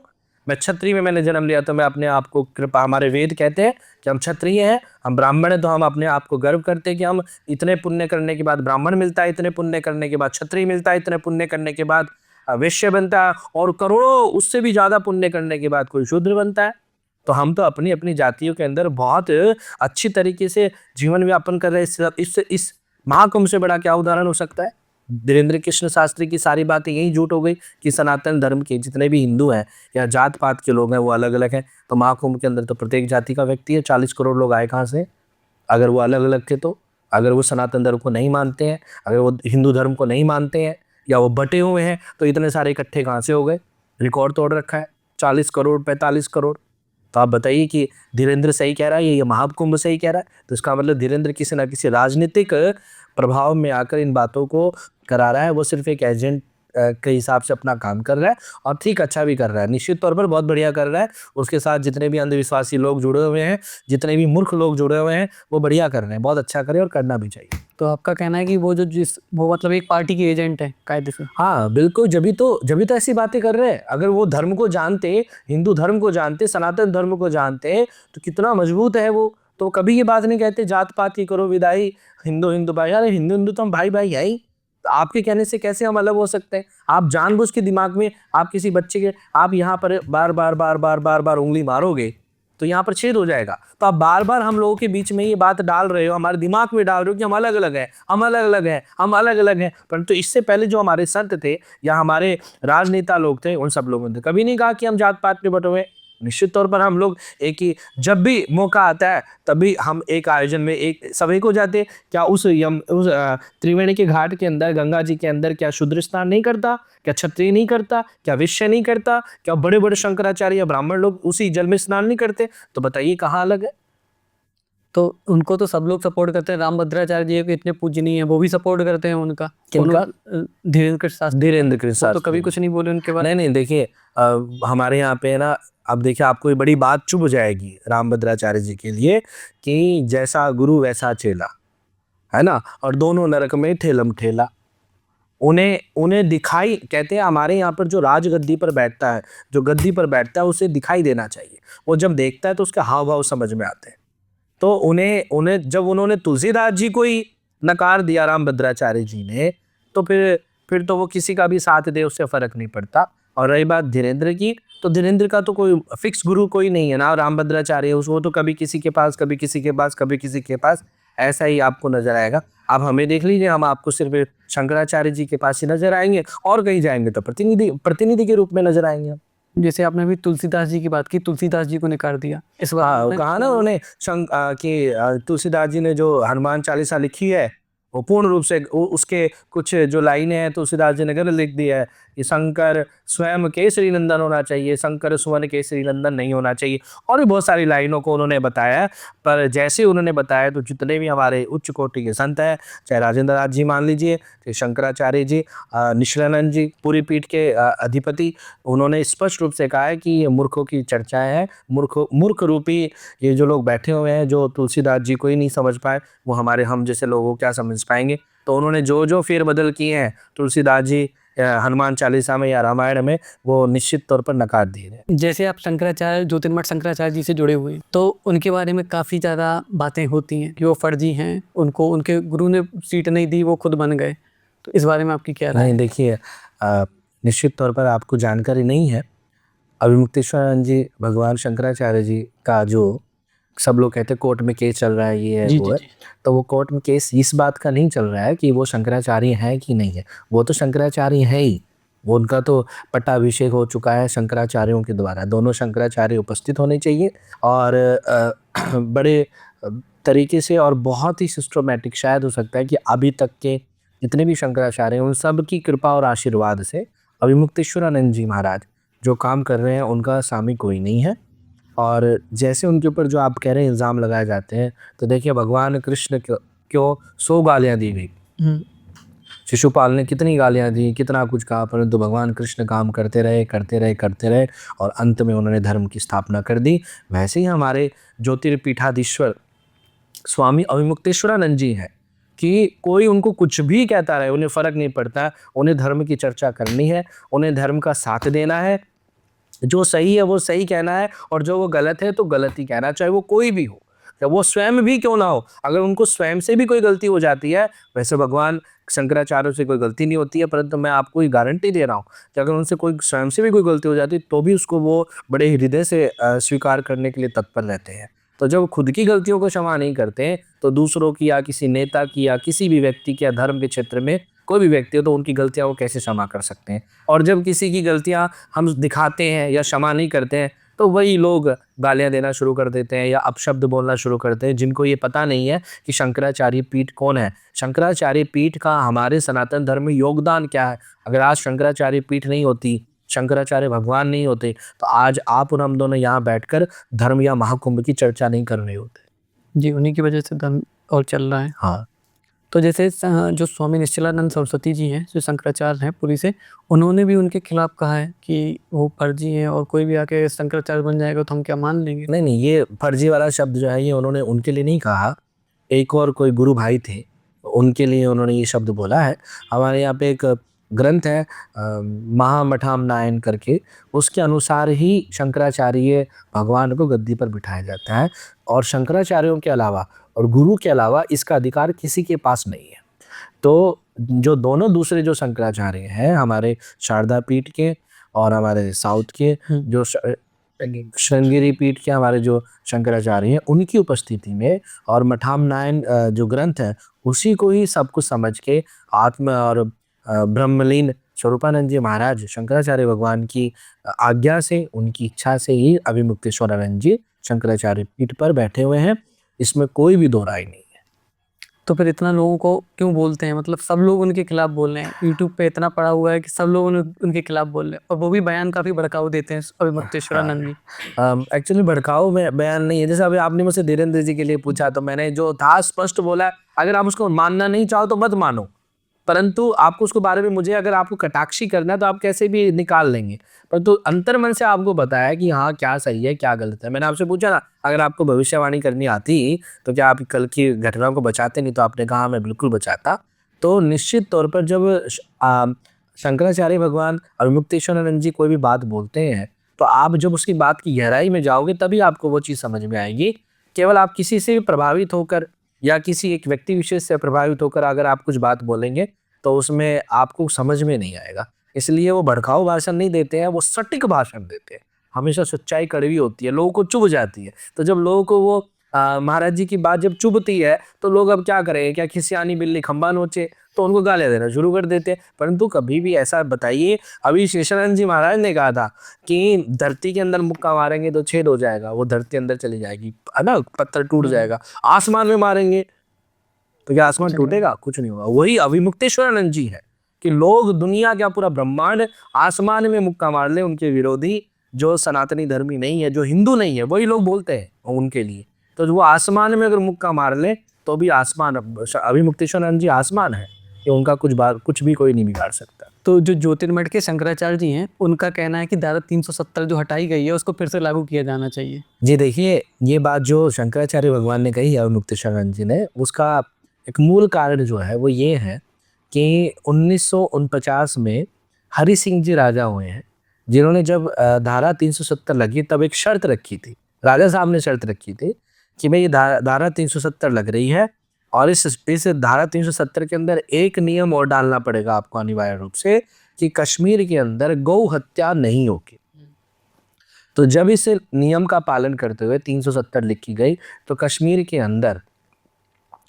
मैं क्षत्रिय में मैंने जन्म लिया तो मैं अपने आप को कृपा, हमारे वेद कहते हैं कि हम क्षत्रिय हैं। हम ब्राह्मण हैं तो हम अपने आप को गर्व करते हैं कि हम इतने पुण्य करने के बाद ब्राह्मण मिलता है, इतने पुण्य करने के बाद क्षत्रिय मिलता है, इतने पुण्य करने के बाद वैश्य बनता है, और करोड़ों उससे भी ज्यादा पुण्य करने के बाद कोई शूद्र बनता है। तो हम तो अपनी अपनी जातियों के अंदर बहुत अच्छी तरीके से जीवन व्यापन कर रहे हैं। इस महाकुंभ से बड़ा क्या उदाहरण हो सकता है? धीरेन्द्र कृष्ण शास्त्री की सारी बातें यही झूठ हो गई कि सनातन धर्म के जितने भी हिंदू हैं या जात पात के लोग हैं वो अलग अलग हैं। तो महाकुंभ के अंदर तो प्रत्येक जाति का व्यक्ति है। 40 करोड़ लोग आए कहाँ से? अगर वो अलग अलग थे तो, अगर वो सनातन धर्म को नहीं मानते हैं, अगर वो हिंदू धर्म को नहीं मानते हैं, या वो बटे हुए हैं, तो इतने सारे इकट्ठे कहाँ से हो गए? रिकॉर्ड तोड़ रखा है 40 करोड़ 45 करोड़। तो आप बताइए कि धीरेन्द्र सही कह रहा है, ये महाकुंभ सही कह रहा है? तो इसका मतलब धीरेन्द्र किसी ना किसी राजनीतिक प्रभाव में आकर इन बातों को करा रहा है। वो सिर्फ एक एजेंट के हिसाब से अपना काम कर रहा है, और ठीक अच्छा भी कर रहा है, निश्चित तौर पर बहुत बढ़िया कर रहा है। उसके साथ जितने भी अंधविश्वासी लोग जुड़े हुए हैं, जितने भी मूर्ख लोग जुड़े हुए हैं, वो बढ़िया कर रहे हैं, बहुत अच्छा करें और करना भी चाहिए। तो आपका कहना है कि वो मतलब एक पार्टी के एजेंट है कायदे से? हाँ बिल्कुल, जब तो ऐसी बातें कर रहे हैं। अगर वो धर्म को जानते, हिंदू धर्म को जानते, सनातन धर्म को जानते, तो कितना मजबूत है वो, तो कभी ये बात नहीं कहते जात पात की करो विदाई, हिंदू हिंदू भाई। यार हिंदू हिंदू तो हम भाई भाई है ही, तो आपके कहने से कैसे हम अलग हो सकते हैं? आप जानबूझ के दिमाग में आप किसी बच्चे के, आप यहाँ पर बार बार बार बार बार बार उंगली मारोगे तो यहाँ पर छेद हो जाएगा। तो आप बार बार हम लोगों के बीच में ये बात डाल रहे हो, हमारे दिमाग में डाल रहे हो कि हम अलग अलग हैं, हम अलग अलग हैं, हम अलग अलग हैं। परंतु इससे पहले जो हमारे संत थे या हमारे राजनेता लोग थे, उन सब लोगों ने कभी नहीं कहा कि हम जात पात में बटे हुए। निश्चित तौर पर हम लोग एक ही, जब भी मौका आता है तभी हम एक आयोजन में एक सभी को जाते। क्या उस त्रिवेणी के घाट के अंदर, गंगा जी के अंदर, क्या शूद्र स्नान नहीं करता? क्या क्षत्रिय नहीं करता? क्या वैश्य नहीं करता? क्या बड़े बड़े शंकराचार्य या ब्राह्मण लोग उसी जल में स्नान नहीं करते? तो बताइए कहाँ अलग है? तो उनको तो सब लोग सपोर्ट करते हैं। रामभद्राचार्य जी के इतने पूजनीय हैं, वो भी सपोर्ट करते हैं उनका। किनका? धीरेन्द्र कृष्ण शास्त्री। धीरेन्द्र कृष्ण तो शास्त्री कभी कुछ नहीं बोले उनके बारे? नहीं, देखिए हमारे यहाँ पे ना, अब देखिए आपको ये बड़ी बात चुभ जाएगी रामभद्राचार्य जी के लिए, कि जैसा गुरु वैसा चेला, है ना, और दोनों नरक में ठेलम ठेला। उन्हें दिखाई, कहते हैं हमारे यहाँ पर जो राजगद्दी पर बैठता है, जो गद्दी पर बैठता है, उसे दिखाई देना चाहिए। वो जब देखता है तो उसके हाव भाव समझ में आते हैं। तो उन्हें जब उन्होंने तुलसीदास जी को ही नकार दिया रामभद्राचार्य जी ने, तो फिर तो वो किसी का भी साथ दे, उससे फर्क नहीं पड़ता। और रही बात धीरेन्द्र की, तो धीरेन्द्र का तो कोई फिक्स गुरु कोई नहीं है ना, रामभद्राचार्य वो तो कभी किसी के पास, कभी किसी के पास, कभी किसी के पास, ऐसा ही आपको नजर आएगा। आप हमें देख लीजिए, हम आपको सिर्फ शंकराचार्य जी के पास ही नजर आएंगे, और कहीं जाएंगे तो प्रतिनिधि के रूप में नजर आएंगे हम। जैसे आपने अभी तुलसीदास जी की बात की, तुलसीदास जी को नकार दिया इस बार। कहा ना उन्होंने कि तुलसीदास जी ने जो हनुमान चालीसा लिखी है, वो पूर्ण रूप से उसके कुछ जो लाइनें हैं तुलसीदास जी ने गलत लिख दी है कि शंकर स्वयं केसरी नंदन होना चाहिए, शंकर सुवन केसरी नंदन नहीं होना चाहिए, और भी बहुत सारी लाइनों को उन्होंने बताया। पर जैसे उन्होंने बताया, तो जितने भी हमारे उच्च कोटि के संत हैं, चाहे राजेंद्र नाथ जी मान लीजिए, चाहे शंकराचार्य जी, निश्चलानंद जी, पूरी पीठ के अधिपति, उन्होंने स्पष्ट रूप से कहा है कि ये मूर्खों की चर्चाएं हैं। मूर्ख रूपी ये जो लोग बैठे हुए हैं, जो तुलसीदास जी को ही नहीं समझ पाए, वो हम जैसे लोगों को क्या समझ पाएंगे। तो उन्होंने जो फेरबदल किए हैं तुलसीदास जी हनुमान चालीसा में या रामायण में वो निश्चित तौर पर नकार दिए गए। जैसे आप शंकराचार्य ज्योतिर्मठ शंकराचार्य जी से जुड़े हुए हैं, तो उनके बारे में काफ़ी ज़्यादा बातें होती हैं कि वो फर्जी हैं, उनको उनके गुरु ने सीट नहीं दी, वो खुद बन गए। तो इस बारे में आपकी क्या राय नहीं है? देखिए, निश्चित तौर पर आपको जानकारी नहीं है। अभिमुक्तेश्वरानंद जी भगवान शंकराचार्य जी का जो सब लोग कहते हैं कोर्ट में केस चल रहा है, ये है जी, वो जी, है, जी। तो वो कोर्ट में केस इस बात का नहीं चल रहा है कि वो शंकराचार्य हैं कि नहीं है। वो तो शंकराचार्य है ही, वो उनका तो पट्टाभिषेक हो चुका है शंकराचार्यों के द्वारा। दोनों शंकराचार्य उपस्थित होने चाहिए और बड़े तरीके से और बहुत ही सिस्टमैटिक, शायद हो सकता है कि अभी तक के जितने भी शंकराचार्य हैं उन सब की कृपा और आशीर्वाद से अभिमुक्तेश्वरानंद जी महाराज जो काम कर रहे हैं उनका सामी कोई नहीं है। और जैसे उनके ऊपर जो आप कह रहे हैं इल्ज़ाम लगाए जाते हैं, तो देखिए भगवान कृष्ण क्यों 100 गालियाँ दी गई, हुँ, शिशुपाल ने कितनी गालियाँ दी, कितना कुछ कहा, परंतु भगवान कृष्ण काम करते रहे, करते रहे, करते रहे और अंत में उन्होंने धर्म की स्थापना कर दी। वैसे ही हमारे ज्योतिर्पीठाधीश्वर स्वामी अभिमुक्तेश्वरानंद जी हैं कि कोई उनको कुछ भी कहता रहे, उन्हें फ़र्क नहीं पड़ता। उन्हें धर्म की चर्चा करनी है, उन्हें धर्म का साथ देना है, जो सही है वो सही कहना है और जो वो गलत है तो गलत ही कहना है, चाहे वो कोई भी हो, चाहे वो स्वयं भी क्यों ना हो। अगर उनको स्वयं से भी कोई गलती हो जाती है, वैसे भगवान शंकराचार्य से कोई गलती नहीं होती है, परंतु मैं आपको ये गारंटी दे रहा हूँ कि अगर उनसे कोई स्वयं से भी कोई गलती हो जाती है तो भी उसको वो बड़े हृदय से स्वीकार करने के लिए तत्पर रहते हैं। तो जब खुद की गलतियों को क्षमा नहीं करते हैं, तो दूसरों की या किसी नेता की या किसी भी व्यक्ति की या धर्म के क्षेत्र में कोई भी व्यक्ति हो तो उनकी गलतियां वो कैसे क्षमा कर सकते हैं। और जब किसी की गलतियां हम दिखाते हैं या क्षमा नहीं करते हैं, तो वही लोग गालियां देना शुरू कर देते हैं या अपशब्द बोलना शुरू करते हैं, जिनको ये पता नहीं है कि शंकराचार्य पीठ कौन है, शंकराचार्य पीठ का हमारे सनातन धर्म में योगदान क्या है। अगर आज शंकराचार्य पीठ नहीं होती, शंकराचार्य भगवान नहीं होते, तो आज आप और हम दोनों यहाँ बैठकर धर्म या महाकुंभ की चर्चा नहीं कर रहे होते। जी, उन्हीं की वजह से धर्म और चल रहा है। हाँ, तो जैसे जो स्वामी निश्चलानंद सरस्वती जी हैं, जो शंकराचार्य हैं पुरी से, उन्होंने भी उनके खिलाफ कहा है कि वो फर्जी हैं और कोई भी आके शंकराचार्य बन जाएगा तो हम क्या मान लेंगे? नहीं नहीं, ये फर्जी वाला शब्द जो है ये उन्होंने उनके लिए नहीं कहा। एक और कोई गुरु भाई थे, उनके लिए उन्होंने ये शब्द बोला है। हमारे यहाँ पे एक ग्रंथ है महामठामनायन करके, उसके अनुसार ही शंकराचार्य भगवान को गद्दी पर बिठाया जाता है और शंकराचार्यों के अलावा और गुरु के अलावा इसका अधिकार किसी के पास नहीं है। तो जो दोनों दूसरे जो शंकराचार्य हैं हमारे शारदा पीठ के और हमारे साउथ के जो श्रृंगेरी पीठ के हमारे जो शंकराचार्य हैं, उनकी उपस्थिति में और मठामनायन जो ग्रंथ है उसी को ही सब कुछ समझ के आत्म और ब्रह्मलीन स्वरूपानंद जी महाराज शंकराचार्य भगवान की आज्ञा से, उनकी इच्छा से ही अभिमुक्तेश्वरानंद जी शंकराचार्य पीठ पर बैठे हुए हैं। इसमें कोई भी दो राय नहीं है। तो फिर इतना लोगों को क्यों बोलते हैं? मतलब सब लोग उनके खिलाफ बोल रहे हैं, यूट्यूब पे इतना पड़ा हुआ है कि सब लोग उनके खिलाफ बोल रहे हैं और वो भी बयान काफ़ी भड़काऊ देते हैं अभिमुक्तेश्वरानंद जी। एक्चुअली भड़काऊ में बयान नहीं है। जैसे अभी आपने मुझसे धीरेन्द्र जी के लिए पूछा तो मैंने जो था स्पष्ट बोला है, अगर आप उसको मानना नहीं चाहो तो मत मानो, परंतु आपको उसके बारे में मुझे अगर आपको कटाक्षी करना है तो आप कैसे भी निकाल लेंगे, परंतु अंतर्मन से आपको पता है कि हाँ क्या सही है क्या गलत है। मैंने आपसे पूछा ना, अगर आपको भविष्यवाणी करनी आती तो क्या आप कल की घटनाओं को बचाते? नहीं तो आपने कहा मैं बिल्कुल बचाता। तो निश्चित तौर पर जब शंकराचार्य भगवान अभिमुक्तेश्वरानंद जी कोई भी बात बोलते हैं तो आप जब उसकी बात की गहराई में जाओगे तभी आपको वो चीज़ समझ में आएगी। केवल आप किसी से भी प्रभावित होकर या किसी एक व्यक्ति विशेष से प्रभावित होकर अगर आप कुछ बात बोलेंगे तो उसमें आपको समझ में नहीं आएगा। इसलिए वो भड़काऊ भाषण नहीं देते हैं, वो सटीक भाषण देते हैं। हमेशा सच्चाई कड़वी होती है, लोगों को चुभ जाती है। तो जब लोगों को वो महाराज जी की बात जब चुभती है तो लोग अब क्या करेंगे, क्या खिसियानी बिल्ली खंबा नोचे, तो उनको गालियाँ देना शुरू कर देते हैं। परंतु कभी भी ऐसा बताइए, अभी शेषानंद जी महाराज ने कहा था कि धरती के अंदर मुक्का मारेंगे तो छेद हो जाएगा, वो धरती अंदर चली जाएगी, है ना, पत्थर टूट जाएगा। आसमान में मारेंगे तो क्या आसमान टूटेगा? कुछ नहीं होगा। वही अभिमुक्तेश्वरानंद जी है कि लोग दुनिया क्या पूरा ब्रह्मांड आसमान में मुक्का मार ले, उनके विरोधी जो सनातनी धर्मी नहीं है, जो हिंदू नहीं है, वही लोग बोलते हैं उनके लिए। तो वो आसमान में अगर मुक्का मार ले तो भी आसमान, अभिमुक्तेश्वरानंद जी आसमान है कि उनका कुछ भी कोई नहीं बिगाड़ सकता। तो जो ज्योतिर्मठ के शंकराचार्य जी हैं, उनका कहना है कि धारा 370 जो हटाई गई है उसको फिर से लागू किया जाना चाहिए। जी देखिए, ये बात जो शंकराचार्य भगवान ने कही है अभिमुक्तेश्वरानंद जी ने, उसका एक मूल कारण जो है वो ये है कि 1949 में हरि सिंह जी राजा हुए हैं, जिन्होंने जब धारा 370 लगी तब एक शर्त रखी थी, राजा साहब ने शर्त रखी थी कि भाई ये धारा 370 लग रही है और इस धारा 370 के अंदर एक नियम और डालना पड़ेगा आपको अनिवार्य रूप से, कि कश्मीर के अंदर गौ हत्या नहीं होगी। तो जब इस नियम का पालन करते हुए 370 लिखी गई तो कश्मीर के अंदर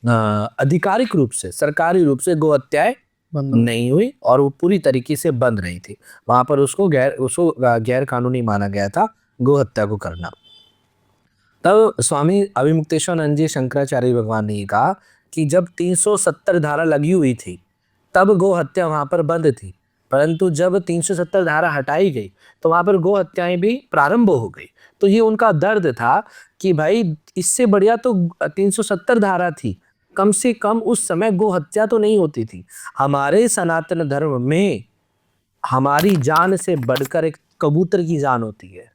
आधिकारिक रूप से, सरकारी रूप से गौ हत्याएं नहीं हुई और वो पूरी तरीके से बंद रही थी। वहां पर उसको गैर कानूनी माना गया था गौ हत्या को करना। तब स्वामी अभिमुक्तेश्वरानंद जी शंकराचार्य भगवान ने कहा कि जब 370 धारा लगी हुई थी तब गौ हत्या वहां पर बंद थी, परंतु जब 370 धारा हटाई गई तो वहां पर गौ हत्याएं भी प्रारंभ हो गई। तो ये उनका दर्द था कि भाई इससे बढ़िया तो 370 धारा थी, कम से कम उस समय गौ हत्या तो नहीं होती थी। हमारे सनातन धर्म में हमारी जान से बढ़कर एक कबूतर की जान होती है।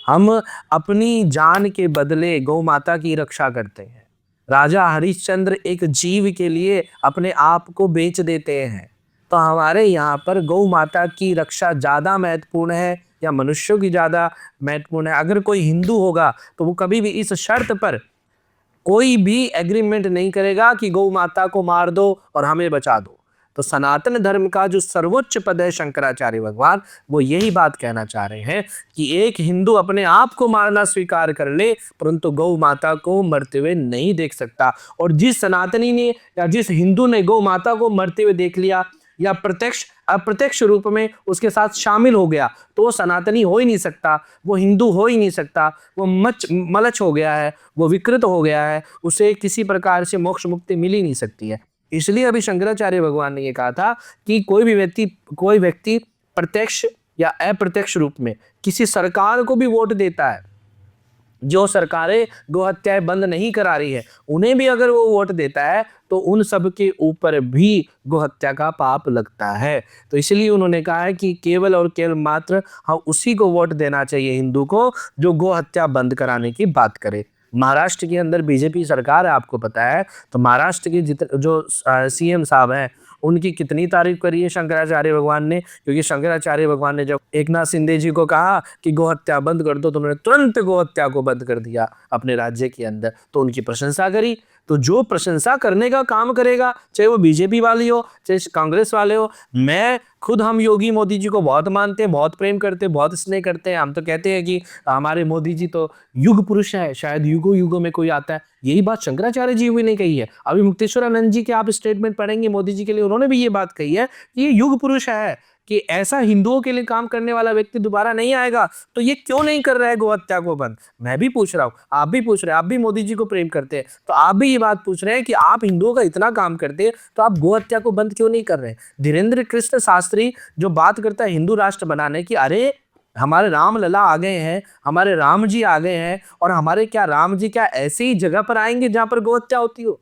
हम अपनी जान के बदले गौ माता की रक्षा करते हैं। राजा हरिश्चंद्र एक जीव के लिए अपने आप को बेच देते हैं। तो हमारे यहाँ पर गौ माता की रक्षा ज़्यादा महत्वपूर्ण है या मनुष्यों की ज़्यादा महत्वपूर्ण है? अगर कोई हिंदू होगा तो वो कभी भी इस शर्त पर कोई भी एग्रीमेंट नहीं करेगा कि गौ माता को मार दो और हमें बचा दो। तो सनातन धर्म का जो सर्वोच्च पद है शंकराचार्य भगवान, वो यही बात कहना चाह रहे हैं कि एक हिंदू अपने आप को मारना स्वीकार कर ले परंतु गौ माता को मरते हुए नहीं देख सकता। और जिस सनातनी ने या जिस हिंदू ने गौ माता को मरते हुए देख लिया या प्रत्यक्ष अप्रत्यक्ष रूप में उसके साथ शामिल हो गया तो वो सनातनी हो ही नहीं सकता, वो हिंदू हो ही नहीं सकता, वो मलच हो गया है, वो विकृत हो गया है, उसे किसी प्रकार से मोक्ष मुक्ति मिल ही नहीं सकती है। इसलिए अभी शंकराचार्य भगवान ने ये कहा था कि कोई व्यक्ति प्रत्यक्ष या अप्रत्यक्ष रूप में किसी सरकार को भी वोट देता है, जो सरकारें गौ हत्याएं बंद नहीं करा रही है उन्हें भी अगर वो वोट देता है तो उन सब के ऊपर भी गौ हत्या का पाप लगता है। तो इसलिए उन्होंने कहा है कि केवल और केवल मात्र हम उसी को वोट देना चाहिए हिंदू को जो गौ हत्या बंद कराने की बात करे। महाराष्ट्र के अंदर बीजेपी सरकार है, आपको पता है, तो महाराष्ट्र के जो सीएम साहब हैं उनकी कितनी तारीफ करी है शंकराचार्य भगवान ने, क्योंकि शंकराचार्य भगवान ने जब एकनाथ शिंदे जी को कहा कि गौ हत्या बंद कर दो तो उन्होंने तुरंत गौ हत्या को बंद कर दिया अपने राज्य के अंदर, तो उनकी प्रशंसा करी। तो जो प्रशंसा करने का काम करेगा, चाहे वो बीजेपी वाली हो चाहे कांग्रेस वाले हो, हम योगी मोदी जी को बहुत मानते हैं, बहुत प्रेम करते हैं, बहुत स्नेह करते हैं। हम तो कहते हैं कि हमारे मोदी जी तो युग पुरुष है, शायद युगों युगों में कोई आता है। यही बात शंकराचार्य जी भी ने कही है। अभी मुक्तेश्वरानंद जी के आप स्टेटमेंट पढ़ेंगे मोदी जी के लिए, उन्होंने भी ये बात कही है कि ये युग पुरुष है, कि ऐसा हिंदुओं के लिए काम करने वाला व्यक्ति दोबारा नहीं आएगा। तो ये क्यों नहीं कर रहा है गौ हत्या को बंद? मैं भी पूछ रहा हूँ, आप भी पूछ रहे हैं, आप भी मोदी जी को प्रेम करते हैं, तो आप भी ये बात पूछ रहे हैं कि आप हिंदुओं का इतना काम करते हैं तो आप गौ हत्या को बंद क्यों नहीं कर रहे हैं? धीरेन्द्र कृष्ण शास्त्री जो बात करता है हिंदू राष्ट्र बनाने की, अरे हमारे राम लला आ गए हैं, हमारे राम जी आ गए हैं, और हमारे क्या राम जी क्या ऐसी ही जगह पर आएंगे जहां पर गौ हत्या होती हो?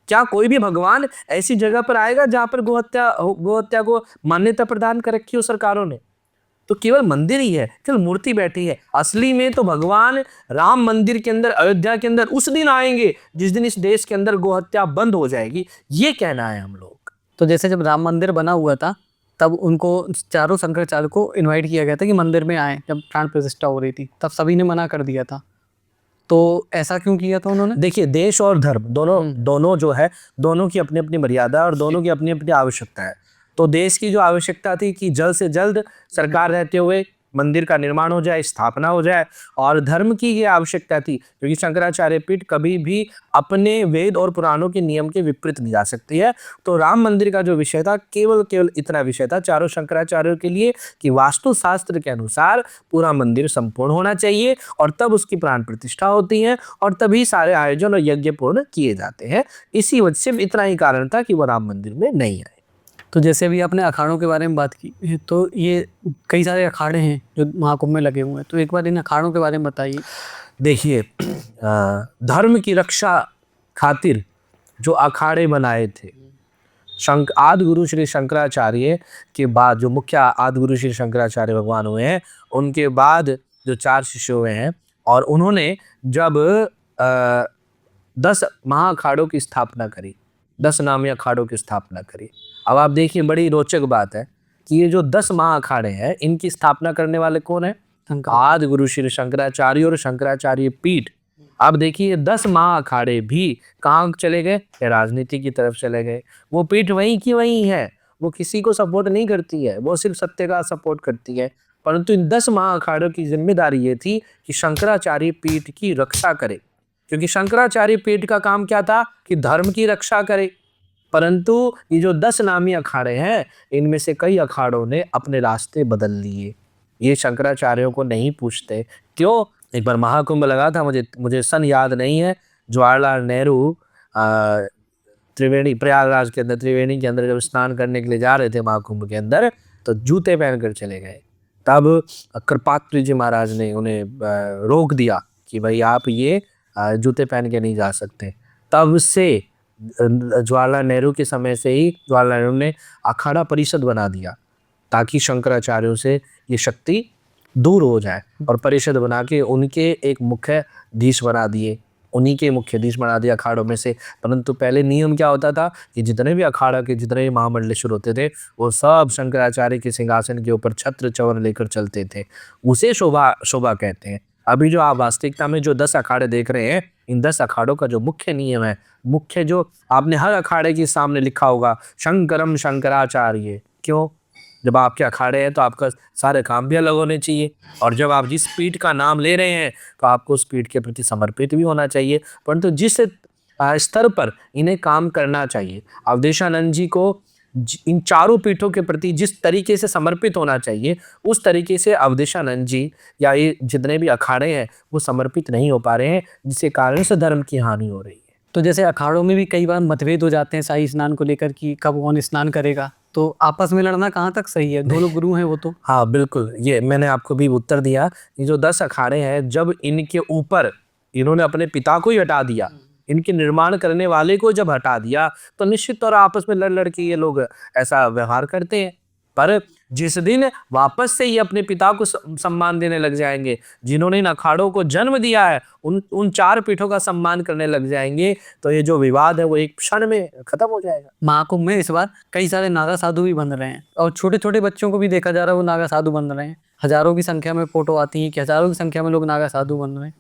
क्या कोई भी भगवान ऐसी जगह पर आएगा जहां पर गौ हत्या को मान्यता प्रदान कर रखी हो सरकारों ने? तो केवल मंदिर ही है, केवल मूर्ति बैठी है। असली में तो भगवान राम मंदिर के अंदर, अयोध्या के अंदर उस दिन आएंगे जिस दिन इस देश के अंदर गौ हत्या बंद हो जाएगी। ये कहना है हम लोग। तो जैसे जब राम मंदिर बना हुआ था तब उनको चारों शंकराचार्य को इनवाइट किया गया था कि मंदिर में आए, जब प्राण प्रतिष्ठा हो रही थी तब सभी ने मना कर दिया था। तो ऐसा क्यों किया था उन्होंने? देखिए, देश और धर्म दोनों जो है, दोनों की अपनी अपनी मर्यादा और दोनों की अपनी अपनी आवश्यकता है। तो देश की जो आवश्यकता थी कि जल्द से जल्द सरकार रहते हुए मंदिर का निर्माण हो जाए, स्थापना हो जाए, और धर्म की ये आवश्यकता थी क्योंकि शंकराचार्य पीठ कभी भी अपने वेद और पुराणों के नियम के विपरीत नहीं जा सकती है। तो राम मंदिर का जो विषय था केवल इतना विषय था चारों शंकराचार्यों के लिए कि वास्तु शास्त्र के अनुसार पूरा मंदिर संपूर्ण होना चाहिए और तब उसकी प्राण प्रतिष्ठा होती है और तभी सारे आयोजन और यज्ञ पूर्ण किए जाते हैं। इसी वजह से इतना ही कारण था कि वो राम मंदिर में नहीं आए। तो जैसे अभी आपने अखाड़ों के बारे में बात की, तो ये कई सारे अखाड़े हैं जो महाकुंभ में लगे हुए हैं, तो एक बार इन अखाड़ों के बारे में बताइए। देखिए, धर्म की रक्षा खातिर जो अखाड़े बनाए थे, आदि गुरु श्री शंकराचार्य के बाद जो मुख्य आदि गुरु श्री शंकराचार्य भगवान हुए हैं, उनके बाद जो 4 शिष्य हुए हैं, और उन्होंने जब 10 महाअखाड़ों की स्थापना करी, 10 नामी अखाड़ों की स्थापना करी। अब आप देखिए, बड़ी रोचक बात है कि ये जो 10 महाअखाड़े हैं इनकी स्थापना करने वाले कौन है? आदि गुरु श्री शंकराचार्य और शंकराचार्य पीठ। अब देखिए 10 महाअखाड़े भी कहाँ चले गए? राजनीति की तरफ चले गए। वो पीठ वहीं की वहीं है, वो किसी को सपोर्ट नहीं करती है, वो सिर्फ सत्य का सपोर्ट करती है। परंतु इन 10 महाअखाड़ों की जिम्मेदारी ये थी कि शंकराचार्य पीठ की रक्षा करे, क्योंकि शंकराचार्य पीठ का काम क्या था? कि धर्म की रक्षा करे। परंतु ये जो 10 नामी अखाड़े हैं इनमें से कई अखाड़ों ने अपने रास्ते बदल लिए, ये शंकराचार्यों को नहीं पूछते। क्यों? एक बार महाकुंभ लगा था, मुझे सन याद नहीं है, जवाहरलाल नेहरू त्रिवेणी, प्रयागराज के अंदर त्रिवेणी के अंदर जब स्नान करने के लिए जा रहे थे महाकुंभ के अंदर, तो जूते पहनकर चले गए। तब कृपात्री जी महाराज ने उन्हें रोक दिया कि भाई आप ये जूते पहन के नहीं जा सकते। तब से जवाहरलाल नेहरू के समय से ही जवाहरलाल नेहरू ने अखाड़ा परिषद बना दिया ताकि शंकराचार्यों से ये शक्ति दूर हो जाए, और परिषद बना के उनके एक मुख्याधीश बना दिए, उन्हीं के मुख्याधीश बना दिया अखाड़ों में से। परंतु पहले नियम क्या होता था कि जितने भी अखाड़ा के जितने भी महामंडलेश्वर होते थे वो सब शंकराचार्य के सिंहासन के ऊपर छत्र चवर लेकर चलते थे, उसे शोभा कहते हैं। अभी जो आप वास्तविकता में जो 10 अखाड़े देख रहे हैं, इन 10 अखाड़ों का जो मुख्य नियम है, मुख्य जो आपने हर अखाड़े के सामने लिखा होगा शंकरम शंकराचार्य। क्यों? जब आपके अखाड़े हैं तो आपका सारे काम भी अलग होने चाहिए, और जब आप जिस पीठ का नाम ले रहे हैं तो आपको उस पीठ के प्रति समर्पित भी होना चाहिए। परंतु जिस स्तर पर इन्हें काम करना चाहिए, अवधेशानंद जी को इन चारों पीठों के प्रति जिस तरीके से समर्पित होना चाहिए उस तरीके से अवधेशानंद जी या ये जितने भी अखाड़े हैं वो समर्पित नहीं हो पा रहे हैं, जिसके कारण से धर्म की हानि हो रही है। तो जैसे अखाड़ों में भी कई बार मतभेद हो जाते हैं शाही स्नान को लेकर कि कब कौन स्नान करेगा, तो आपस में लड़ना कहाँ तक सही है? दोनों गुरु हैं वो तो। हाँ बिल्कुल, ये मैंने आपको भी उत्तर दिया। ये जो 10 अखाड़े हैं, जब इनके ऊपर इन्होंने अपने पिता को ही हटा दिया, इनके निर्माण करने वाले को जब हटा दिया, तो निश्चित तौर आपस में लड़ लड़ के ये लोग ऐसा व्यवहार करते हैं। पर जिस दिन वापस से ये अपने पिता को सम्मान देने लग जाएंगे, जिन्होंने इन अखाड़ों को जन्म दिया है, उन 4 पीठों का सम्मान करने लग जाएंगे, तो ये जो विवाद है वो एक क्षण में खत्म हो जाएगा। महाकुंभ में इस बार कई सारे नागा साधु भी बन रहे हैं, और छोटे छोटे बच्चों को भी देखा जा रहा है वो नागा साधु बन रहे हैं। हजारों की संख्या में फोटो आती है कि हजारों की संख्या में लोग नागा साधु बन रहे हैं।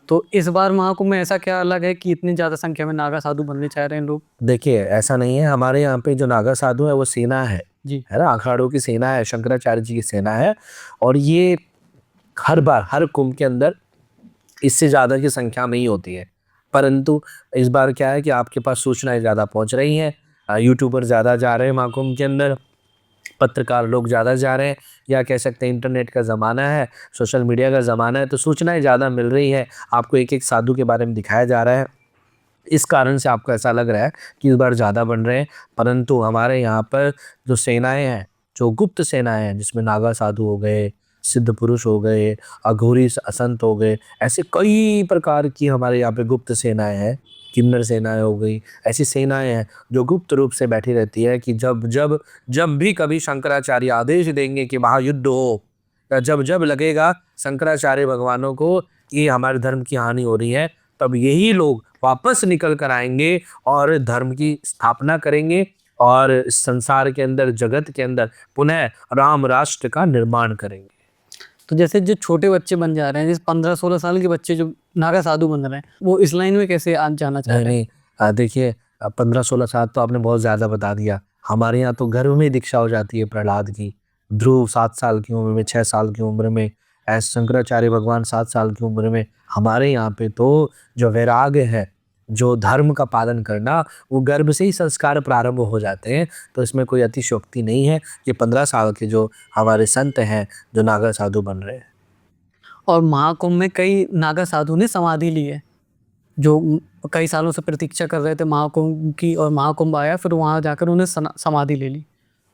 तो इस बार महाकुंभ में ऐसा क्या अलग है कि इतनी ज्यादा संख्या में नागा साधु बनने चाह रहे हैं लोग? देखिए ऐसा नहीं है, हमारे यहाँ पे जो नागा साधु है वो सेना है जी, है ना, अखाड़ों की सेना है, शंकराचार्य जी की सेना है। और ये हर बार हर कुंभ के अंदर इससे ज़्यादा की संख्या में ही होती है। परंतु इस बार क्या है कि आपके पास सूचनाएं ज़्यादा पहुंच रही हैं, यूट्यूबर ज़्यादा जा रहे हैं महाकुंभ के अंदर, पत्रकार लोग ज़्यादा जा रहे हैं, या कह सकते हैं इंटरनेट का ज़माना है, सोशल मीडिया का ज़माना है, तो सूचनाएं ज़्यादा मिल रही है, आपको एक एक साधु के बारे में दिखाया जा रहा है। इस कारण से आपको ऐसा लग रहा है कि इस बार ज़्यादा बन रहे हैं। परंतु हमारे यहाँ पर जो सेनाएं हैं, जो गुप्त सेनाएं हैं, जिसमें नागा साधु हो गए, सिद्ध पुरुष हो गए, अघोरी असंत हो गए, ऐसे कई प्रकार की हमारे यहाँ पे गुप्त सेनाएं हैं, किन्नर सेनाएं हो गई, ऐसी सेनाएं हैं जो गुप्त रूप से बैठी रहती है कि जब जब जब भी कभी शंकराचार्य आदेश देंगे कि महायुद्ध हो, या जब जब लगेगा शंकराचार्य भगवानों को कि हमारे धर्म की हानि हो रही है, तब यही लोग वापस निकल कर आएंगे और धर्म की स्थापना करेंगे, और इस संसार के अंदर, जगत के अंदर पुनः राम राष्ट्र का निर्माण करेंगे। तो जैसे जो छोटे बच्चे बन जा रहे हैं, जैसे 15-16 साल के बच्चे जो नागा साधु बन रहे हैं, वो इस लाइन में कैसे आज जाना चाह रहे हैं? नहीं, देखिए 15-16 साल तो आपने बहुत ज़्यादा बता दिया। हमारे यहाँ तो गर्भ में दीक्षा हो जाती है प्रहलाद की, ध्रुव 7 साल की उम्र में, 6 साल की उम्र में, ऐसे शंकराचार्य भगवान 7 साल की उम्र में। हमारे यहाँ पे तो जो वैराग्य है, जो धर्म का पालन करना, वो गर्भ से ही संस्कार प्रारंभ हो जाते हैं। तो इसमें कोई अतिशयोक्ति नहीं है। ये 15 साल के जो हमारे संत हैं जो नागा साधु बन रहे हैं। और महाकुंभ में कई नागा साधु ने समाधि ली है, जो कई सालों से प्रतीक्षा कर रहे थे महाकुंभ की, और महाकुंभ आया, फिर वहाँ जाकर उन्हें समाधि ले ली।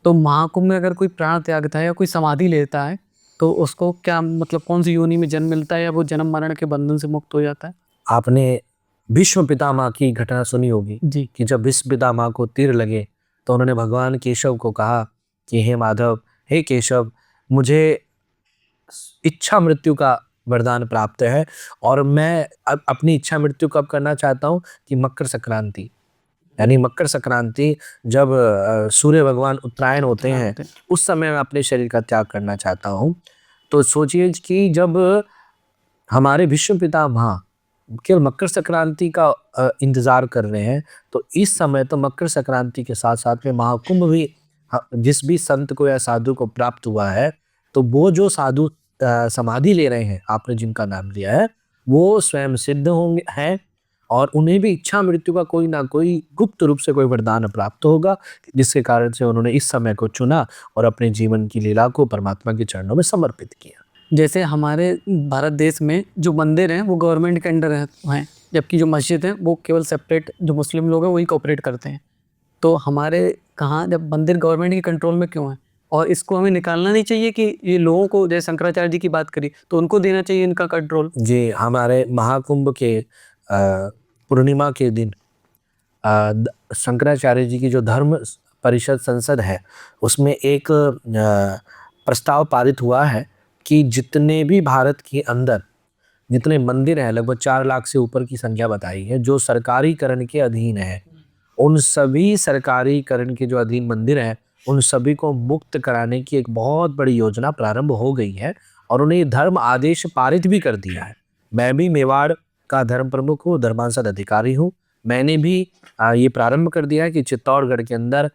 तो महाकुंभ में अगर कोई प्राण त्यागता है या कोई समाधि लेता है तो उसको क्या मतलब कौन सी योनि में जन्म मिलता है, या वो जन्म मरण के बंधन से मुक्त हो जाता है? आपने भीष्म पितामह की घटना सुनी होगी जी, कि जब भीष्म पितामह को तीर लगे तो उन्होंने भगवान केशव को कहा कि हे माधव, हे केशव, मुझे इच्छा मृत्यु का वरदान प्राप्त है, और मैं अपनी इच्छा मृत्यु कब करना चाहता हूँ कि मकर संक्रांति, यानी मकर संक्रांति जब सूर्य भगवान उत्तरायण होते हैं उस समय मैं अपने शरीर का त्याग करना चाहता हूँ। तो सोचिए कि जब हमारे विश्व पितामह केवल मकर संक्रांति का इंतजार कर रहे हैं, तो इस समय तो मकर संक्रांति के साथ साथ में महाकुंभ भी जिस भी संत को या साधु को प्राप्त हुआ है, तो वो जो साधु समाधि ले रहे हैं, आपने जिनका नाम लिया है, वो स्वयं सिद्ध होंगे हैं और उन्हें भी इच्छा मृत्यु का कोई ना कोई गुप्त रूप से कोई वरदान प्राप्त होगा, जिसके कारण से उन्होंने इस समय को चुना और अपने जीवन की लीला को परमात्मा के चरणों में समर्पित किया। जैसे हमारे भारत देश में जो मंदिर हैं वो गवर्नमेंट के अंडर हैं, जबकि जो मस्जिद हैं वो केवल सेपरेट जो मुस्लिम लोग हैं वही कोऑपरेट करते हैं। तो हमारे कहाँ जब मंदिर गवर्नमेंट के कंट्रोल में क्यों है, और इसको हमें निकालना नहीं चाहिए कि ये लोगों को, जैसे शंकराचार्य जी की बात करी, तो उनको देना चाहिए इनका कंट्रोल। जी, हमारे महाकुंभ के पूर्णिमा के दिन शंकराचार्य जी की जो धर्म परिषद संसद है उसमें एक प्रस्ताव पारित हुआ है कि जितने भी भारत के अंदर जितने मंदिर हैं, लगभग 4 लाख से ऊपर की संख्या बताई है, जो सरकारीकरण के अधीन है, उन सभी सरकारीकरण के जो अधीन मंदिर हैं उन सभी को मुक्त कराने की एक बहुत बड़ी योजना प्रारंभ हो गई है और उन्हें धर्म आदेश पारित भी कर दिया है। मैं भी मेवाड़ का धर्म प्रमुख हूँ, धर्मांसद अधिकारी हूँ। मैंने भी ये प्रारंभ कर दिया है कि चित्तौड़गढ़ के अंदर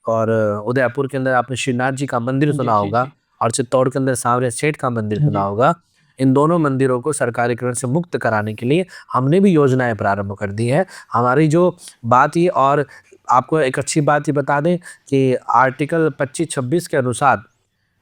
और उदयपुर के अंदर आपने श्रीनाथ जी का मंदिर सुना होगा और चित्तौड़ के अंदर सांवरिया सेठ का मंदिर सुना होगा। इन दोनों मंदिरों को सरकारीकरण से मुक्त कराने के लिए हमने भी योजनाएं प्रारंभ कर दी है। हमारी जो बात ये, और आपको एक अच्छी बात ये बता दें कि आर्टिकल 25-26 के अनुसार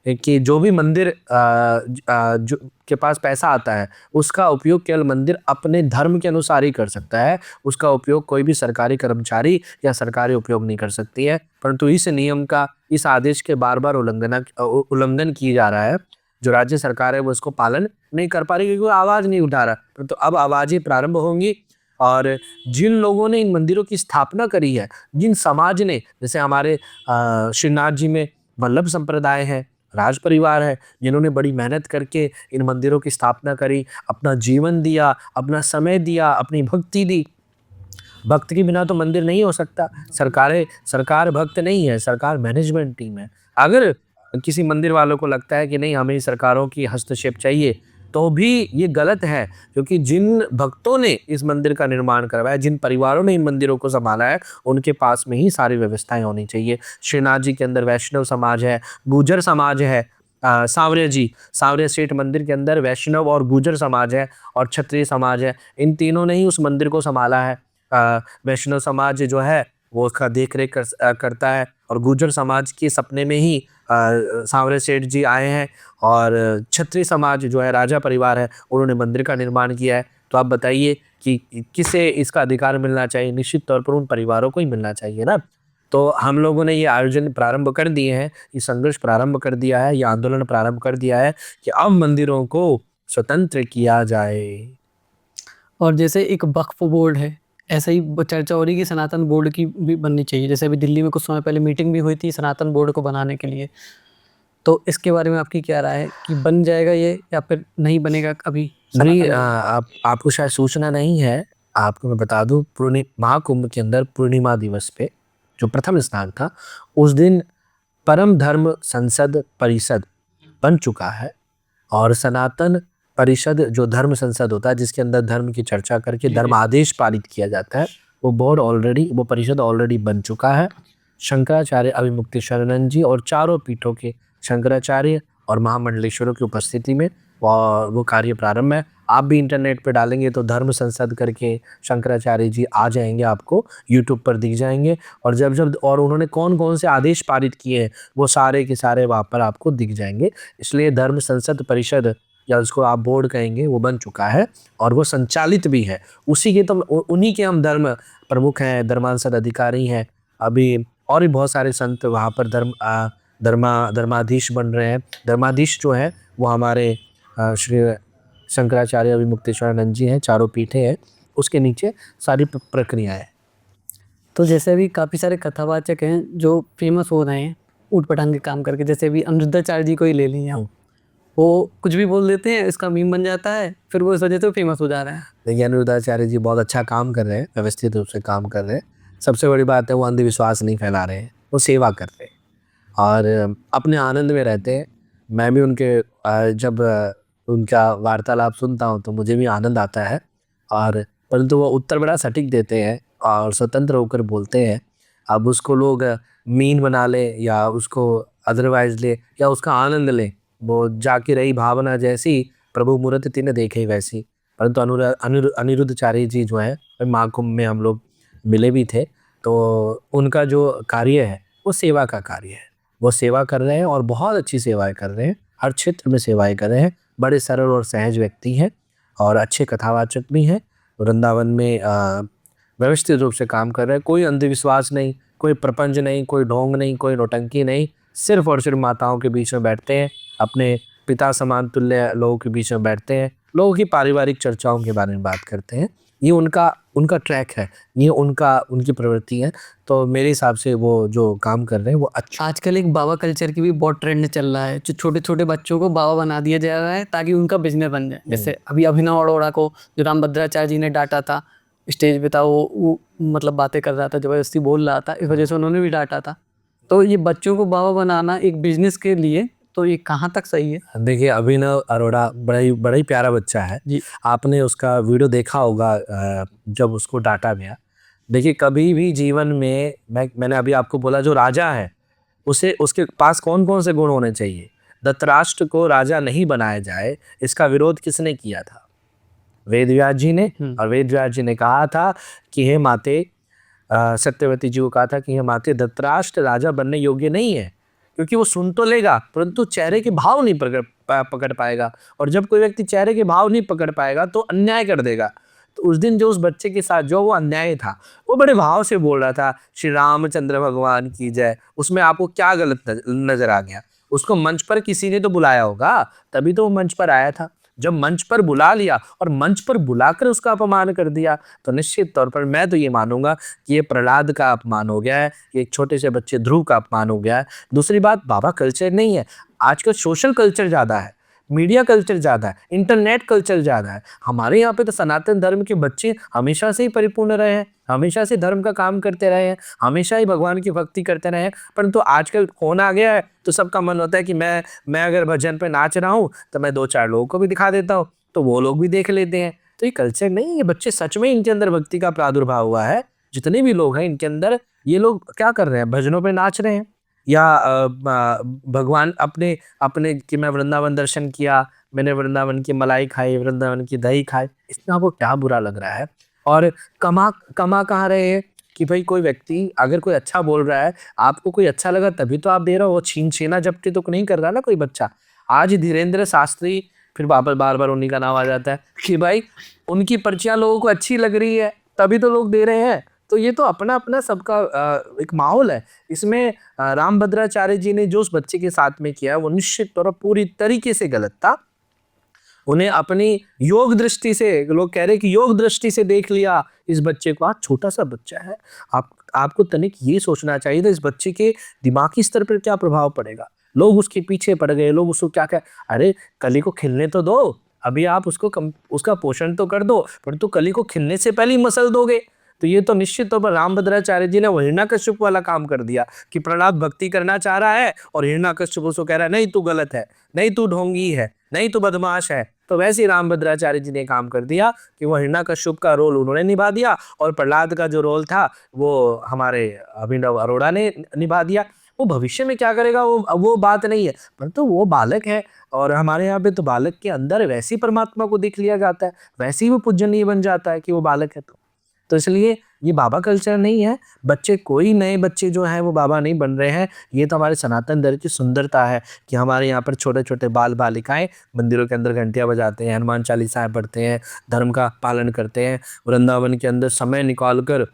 कि जो भी मंदिर जो के पास पैसा आता है उसका उपयोग केवल मंदिर अपने धर्म के अनुसार ही कर सकता है, उसका उपयोग कोई भी सरकारी कर्मचारी या सरकारी उपयोग नहीं कर सकती है। परंतु इस नियम का, इस आदेश के बार बार उल्लंघन किया जा रहा है। जो राज्य सरकार है वो इसको पालन नहीं कर पा रही क्योंकि आवाज़ नहीं उठा रहा। परंतु अब आवाज़ें प्रारंभ होंगी और जिन लोगों ने इन मंदिरों की स्थापना करी है, जिन समाज ने, जैसे हमारे श्रीनाथ जी में वल्लभ संप्रदाय है, राज परिवार है, जिन्होंने बड़ी मेहनत करके इन मंदिरों की स्थापना करी, अपना जीवन दिया, अपना समय दिया, अपनी भक्ति दी। भक्त के बिना तो मंदिर नहीं हो सकता। सरकार भक्त नहीं है, सरकार मैनेजमेंट टीम है। अगर किसी मंदिर वालों को लगता है कि नहीं हमें सरकारों की हस्तक्षेप चाहिए, तो भी ये गलत है, क्योंकि जिन भक्तों ने इस मंदिर का निर्माण करवाया, जिन परिवारों ने इन मंदिरों को संभाला है, उनके पास में ही सारी व्यवस्थाएं होनी चाहिए। श्रीनाथ जी के अंदर वैष्णव समाज है, गुर्जर समाज है, सांवरिया सेठ मंदिर के अंदर वैष्णव और गुर्जर समाज है और क्षत्रिय समाज है। इन तीनों ने ही उस मंदिर को संभाला है। वैष्णव समाज जो है वो उसका देख रेख करता है और गुर्जर समाज के सपने में ही सांवरिया सेठ जी आए हैं और क्षत्रिय समाज जो है, राजा परिवार है, उन्होंने मंदिर का निर्माण किया है। तो आप बताइए कि किसे इसका अधिकार मिलना चाहिए? निश्चित तौर पर उन परिवारों को ही मिलना चाहिए ना। तो हम लोगों ने ये आयोजन प्रारंभ कर दिए हैं, ये संघर्ष प्रारंभ कर दिया है, ये आंदोलन प्रारंभ कर दिया है कि अब मंदिरों को स्वतंत्र किया जाए। और जैसे एक वक्फ बोर्ड है, ऐसा ही चर्चा हो रही कि सनातन बोर्ड की भी बननी चाहिए। जैसे अभी दिल्ली में कुछ समय पहले मीटिंग भी हुई थी सनातन बोर्ड को बनाने के लिए। तो इसके बारे में आपकी क्या राय है कि बन जाएगा ये या फिर नहीं बनेगा कभी? नहीं, आपको शायद सूचना नहीं है, आपको मैं बता दूं, महाकुंभ के अंदर पूर्णिमा दिवस पे जो प्रथम स्नान था, उस दिन परम धर्म संसद परिषद बन चुका है और सनातन परिषद जो धर्म संसद होता है जिसके अंदर धर्म की चर्चा करके धर्म आदेश पारित किया जाता है, वो परिषद ऑलरेडी बन चुका है। शंकराचार्य अभिमुक्तेश्वरानंद जी और चारों पीठों के शंकराचार्य और महामंडलेश्वरों की उपस्थिति में वो कार्य प्रारंभ है। आप भी इंटरनेट पे डालेंगे तो धर्म संसद करके शंकराचार्य जी आ जाएंगे, आपको यूट्यूब पर दिख जाएंगे। और जब और उन्होंने कौन कौन से आदेश पारित किए हैं वो सारे के सारे वहाँ पर आपको दिख जाएंगे। इसलिए धर्म संसद परिषद, या उसको आप बोर्ड कहेंगे, वो बन चुका है और वो संचालित भी है। उन्हीं के हम धर्म प्रमुख हैं, धर्मांसद अधिकारी हैं। अभी और भी बहुत सारे संत वहाँ पर धर्माधीश बन रहे हैं। धर्माधीश जो है वो हमारे श्री शंकराचार्य अभिमुक्तेश्वरानंद जी हैं, चारों पीठे हैं, उसके नीचे सारी प्रक्रियाएं हैं। तो जैसे अभी काफ़ी सारे कथावाचक हैं जो फेमस हो रहे हैं ऊट पटांग के काम करके, जैसे अभी अनिरुद्धाचार्य जी को ही ले लीजिए, वो कुछ भी बोल देते हैं, इसका मीम बन जाता है, फिर वो इस वजह से फेमस हो जा रहा है। देखिए, अनिरुद्धाचार्य जी बहुत अच्छा काम कर रहे हैं, व्यवस्थित रूप से काम कर रहे हैं। सबसे बड़ी बात है वो अंधविश्वास नहीं फैला रहे हैं, वो सेवा कर रहे हैं और अपने आनंद में रहते हैं। मैं भी जब उनका वार्तालाप सुनता हूँ तो मुझे भी आनंद आता है और परंतु वो उत्तर बड़ा सटीक देते हैं और स्वतंत्र होकर बोलते हैं। अब उसको लोग मीन बना ले या उसको अदरवाइज ले या उसका आनंद ले, वो जाके रही भावना जैसी प्रभु मूर्ति तिन्हें देखे वैसी। परंतु अनिरुद्धचार्य जी जो है महाकुंभ में हम लोग मिले भी थे, तो उनका जो कार्य है वो सेवा का कार्य है। वो सेवा कर रहे हैं और बहुत अच्छी सेवाएं कर रहे हैं, हर क्षेत्र में सेवाएं कर रहे हैं। बड़े सरल और सहज व्यक्ति हैं और अच्छे कथावाचक भी हैं। वृंदावन में व्यवस्थित रूप से काम कर रहे हैं। कोई अंधविश्वास नहीं, कोई प्रपंच नहीं, कोई ढोंग नहीं, कोई नौटंकी नहीं। सिर्फ और सिर्फ माताओं के बीच में बैठते हैं, अपने पिता समान तुल्य लोगों के बीच में बैठते हैं, लोगों की पारिवारिक चर्चाओं के बारे में बात करते हैं। ये उनका ट्रैक है, ये उनकी प्रवृत्ति है। तो मेरे हिसाब से वो जो काम कर रहे हैं वो अच्छा। आजकल एक बाबा कल्चर की भी बहुत ट्रेंड चल रहा है, जो छोटे छोटे बच्चों को बाबा बना दिया जा रहा है ताकि उनका बिजनेस बन जाए। जैसे अभी अभिनव अरोड़ा को जो रामभद्राचार्य जी ने डांटा था, स्टेज पे था, वो मतलब बातें कर रहा था, जबरदस्ती बोल रहा था, इस वजह से उन्होंने भी डांटा था। तो ये बच्चों को बाबा बनाना एक बिजनेस के लिए, तो ये कहाँ तक सही है? देखिए अभिनव अरोड़ा बड़ा ही प्यारा बच्चा है जी। आपने उसका वीडियो देखा होगा जब उसको डांटा गया। देखिए कभी भी जीवन में मैंने अभी आपको बोला जो राजा है उसके पास कौन कौन से गुण होने चाहिए। धृतराष्ट्र को राजा नहीं बनाया जाए, इसका विरोध किसने किया था? वेदव्यास जी ने। और वेदव्यास जी ने कहा था कि हे माते, सत्यवती जी को कहा था कि हे माते, धृतराष्ट्र राजा बनने योग्य नहीं है, क्योंकि वो सुन तो लेगा परंतु चेहरे के भाव नहीं पकड़ पाएगा, और जब कोई व्यक्ति चेहरे के भाव नहीं पकड़ पाएगा तो अन्याय कर देगा। तो उस दिन जो उस बच्चे के साथ जो वो अन्याय था, वो बड़े भाव से बोल रहा था श्री रामचंद्र भगवान की जय। उसमें आपको क्या गलत नजर आ गया? उसको मंच पर किसी ने तो बुलाया होगा, तभी तो वो मंच पर आया था। जब मंच पर बुला लिया और मंच पर बुलाकर उसका अपमान कर दिया, तो निश्चित तौर पर मैं तो ये मानूंगा कि ये प्रहलाद का अपमान हो गया है, ये एक छोटे से बच्चे ध्रुव का अपमान हो गया है। दूसरी बात, बाबा कल्चर नहीं है, आजकल सोशल कल्चर ज़्यादा है, मीडिया कल्चर ज़्यादा है, इंटरनेट कल्चर ज़्यादा है। हमारे यहाँ पे तो सनातन धर्म के बच्चे हमेशा से ही परिपूर्ण रहे हैं, हमेशा से धर्म का काम करते रहे हैं, हमेशा ही भगवान की भक्ति करते रहे हैं। परंतु आजकल फोन आ गया है तो सबका मन होता है कि मैं अगर भजन पे नाच रहा हूँ तो मैं 2-4 लोगों को भी दिखा देता हूँ, तो वो लोग भी देख लेते हैं। तो ये कल्चर नहीं, ये बच्चे सच में इनके अंदर भक्ति का प्रादुर्भाव हुआ है। जितने भी लोग हैं इनके अंदर, ये लोग क्या कर रहे हैं? भजनों पे नाच रहे हैं, या भगवान अपने कि मैं वृंदावन दर्शन किया, मैंने वृंदावन की मलाई खाई, वृंदावन की दही खाई, इसमें आपको क्या बुरा लग रहा है? और कमा कहाँ रहे हैं कि भाई कोई व्यक्ति अगर कोई अच्छा बोल रहा है, आपको कोई अच्छा लगा तभी तो आप दे रहे हो। छीना झपटी तो नहीं कर रहा ना कोई बच्चा। आज धीरेन्द्र शास्त्री, फिर बार बार उन्हीं का नाम आ जाता है कि भाई उनकी पर्चियां लोगों को अच्छी लग रही है तभी तो लोग दे रहे हैं। तो ये तो अपना अपना सबका एक माहौल है। इसमें रामभद्राचार्य जी ने जो उस बच्चे के साथ में किया वो निश्चित तौर पर पूरी तरीके से गलत था। उन्हें अपनी योग दृष्टि से, लोग कह रहे कि योग दृष्टि से देख लिया इस बच्चे को। आज छोटा सा बच्चा है, आपको तनिक ये सोचना चाहिए था इस बच्चे के दिमागी स्तर पर क्या प्रभाव पड़ेगा। लोग उसके पीछे पड़ गए, लोग उसको क्या अरे कली को खिलने तो दो, अभी आप उसका पोषण तो कर दो, परंतु कली को खिलने से पहले ही मसल दोगे। तो ये तो निश्चित तौर पर रामभद्राचार्य जी ने वो हिरण्यकश्यप वाला काम कर दिया कि प्रहलाद भक्ति करना चाह रहा है और हिरण्यकश्यप उसको कह रहा है नहीं तू गलत है, नहीं तू ढोंगी है, नहीं तू बदमाश है। तो वैसे ही रामभद्राचार्य जी ने काम कर दिया कि वो हिरण्यकश्यप का रोल उन्होंने निभा दिया और प्रहलाद का जो रोल था वो हमारे अभिनव अरोड़ा ने निभा दिया। वो भविष्य में क्या करेगा वो बात नहीं है, परंतु वो बालक है और हमारे यहाँ पे तो बालक के अंदर वैसी परमात्मा को देख लिया जाता है, वैसे ही वो पूजनीय बन जाता है कि वो बालक है। तो इसलिए ये बाबा कल्चर नहीं है। कोई नए बच्चे जो हैं वो बाबा नहीं बन रहे हैं। ये तो हमारे सनातन धर्म की सुंदरता है कि हमारे यहाँ पर छोटे छोटे बाल बालिकाएं मंदिरों के अंदर घंटियाँ बजाते हैं, हनुमान चालीसाएं पढ़ते हैं, धर्म का पालन करते हैं, वृंदावन के अंदर समय निकाल कर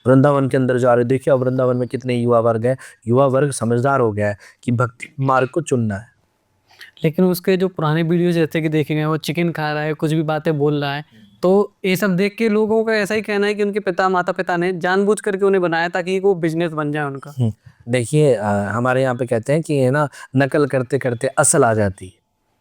वृंदावन के अंदर जा रहे। देखिए अब वृंदावन में कितने युवा वर्ग है, युवा वर्ग समझदार हो गया है कि भक्ति मार्ग को चुनना है। लेकिन उसके जो पुराने वीडियो जैसे कि देखेंगे, वो चिकन खा रहा है, कुछ भी बातें बोल रहा है, तो ये सब देख के लोगों का ऐसा ही कहना है कि उनके माता पिता ने जानबूझ करके उन्हें बनाया ताकि वो बिजनेस बन जाए उनका। देखिए हमारे यहाँ पे कहते हैं कि है ना, नकल करते करते असल आ जाती है।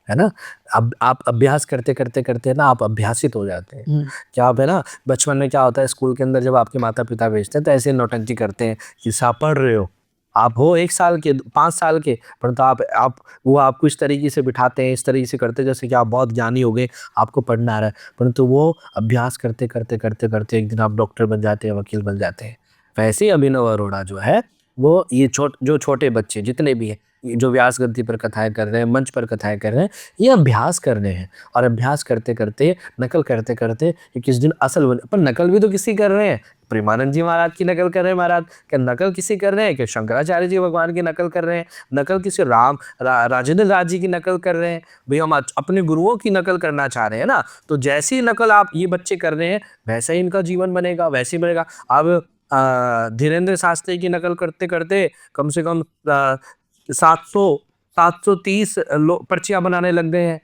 है ना। अब आप अभ्यास करते करते करते ना आप अभ्यासित हो जाते हैं। क्या आप है ना, बचपन में क्या होता है स्कूल के अंदर जब आपके माता पिता भेजते हैं तो ऐसे नौटंकी करते हैं कि आप पढ़ रहे हो, आप हो 1 साल के 5 साल के, परंतु आप वो आपको इस तरीके से बिठाते हैं, इस तरीके से करते हैं जैसे कि आप बहुत ज्ञानी हो गए, आपको पढ़ना आ रहा है, परंतु वो अभ्यास करते करते करते करते एक दिन आप डॉक्टर बन जाते हैं, वकील बन जाते हैं। वैसे ही अभिनव अरोड़ा जो है वो ये जो छोटे बच्चे जितने भी हैं, ये जो व्यास गद्दी पर कथाएं कर रहे हैं, मंच पर कथाएं कर रहे हैं, ये अभ्यास कर रहे हैं और अभ्यास करते करते नकल करते करते ये किस दिन असल बने। पर नकल भी तो किसी कर रहे हैं, प्रेमानंद जी महाराज की नकल कर रहे हैं महाराज, क्या नकल किसी कर रहे हैं, क्या शंकराचार्य जी भगवान की नकल कर रहे हैं, नकल किसी राजेंद्र राज जी की नकल कर रहे हैं। भाई हम अपने गुरुओं की नकल करना चाह रहे हैं ना, तो जैसी नकल आप ये बच्चे कर रहे हैं वैसा ही इनका जीवन बनेगा, वैसे ही बनेगा। अब धीरेन्द्र शास्त्री की नकल करते करते कम से कम 730 पर्चियां बनाने लग गए हैं।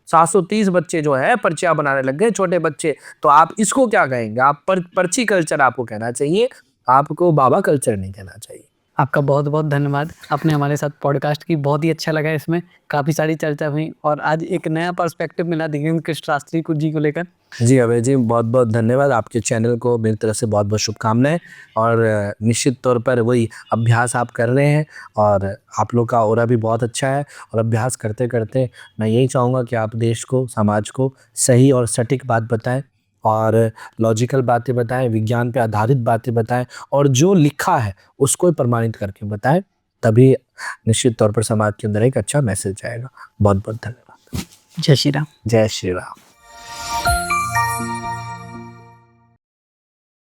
730 बच्चे जो है पर्चियां बनाने लग गए, छोटे बच्चे। तो आप इसको क्या कहेंगे? आप पर्ची कल्चर आपको कहना चाहिए, आपको बाबा कल्चर नहीं कहना चाहिए। आपका बहुत बहुत धन्यवाद, आपने हमारे साथ पॉडकास्ट की, बहुत ही अच्छा लगा। इसमें काफ़ी सारी चर्चा हुई और आज एक नया पर्सपेक्टिव मिला धीरेन्द्र कृष्ण शास्त्री जी को लेकर। जी अभय जी, बहुत बहुत धन्यवाद। आपके चैनल को मेरी तरफ से बहुत बहुत शुभकामनाएं। और निश्चित तौर पर वही अभ्यास आप कर रहे हैं और आप लोग का ऑरा भी बहुत अच्छा है। और अभ्यास करते करते मैं यही चाहूँगा कि आप देश को, समाज को सही और सटीक बात बताएं और लॉजिकल बातें बताएं, विज्ञान पे आधारित बातें बताएं और जो लिखा है उसको प्रमाणित करके बताएं। तभी निश्चित तौर पर समाज के अंदर एक अच्छा मैसेज आएगा। बहुत बहुत धन्यवाद। जय श्री राम। जय श्री राम।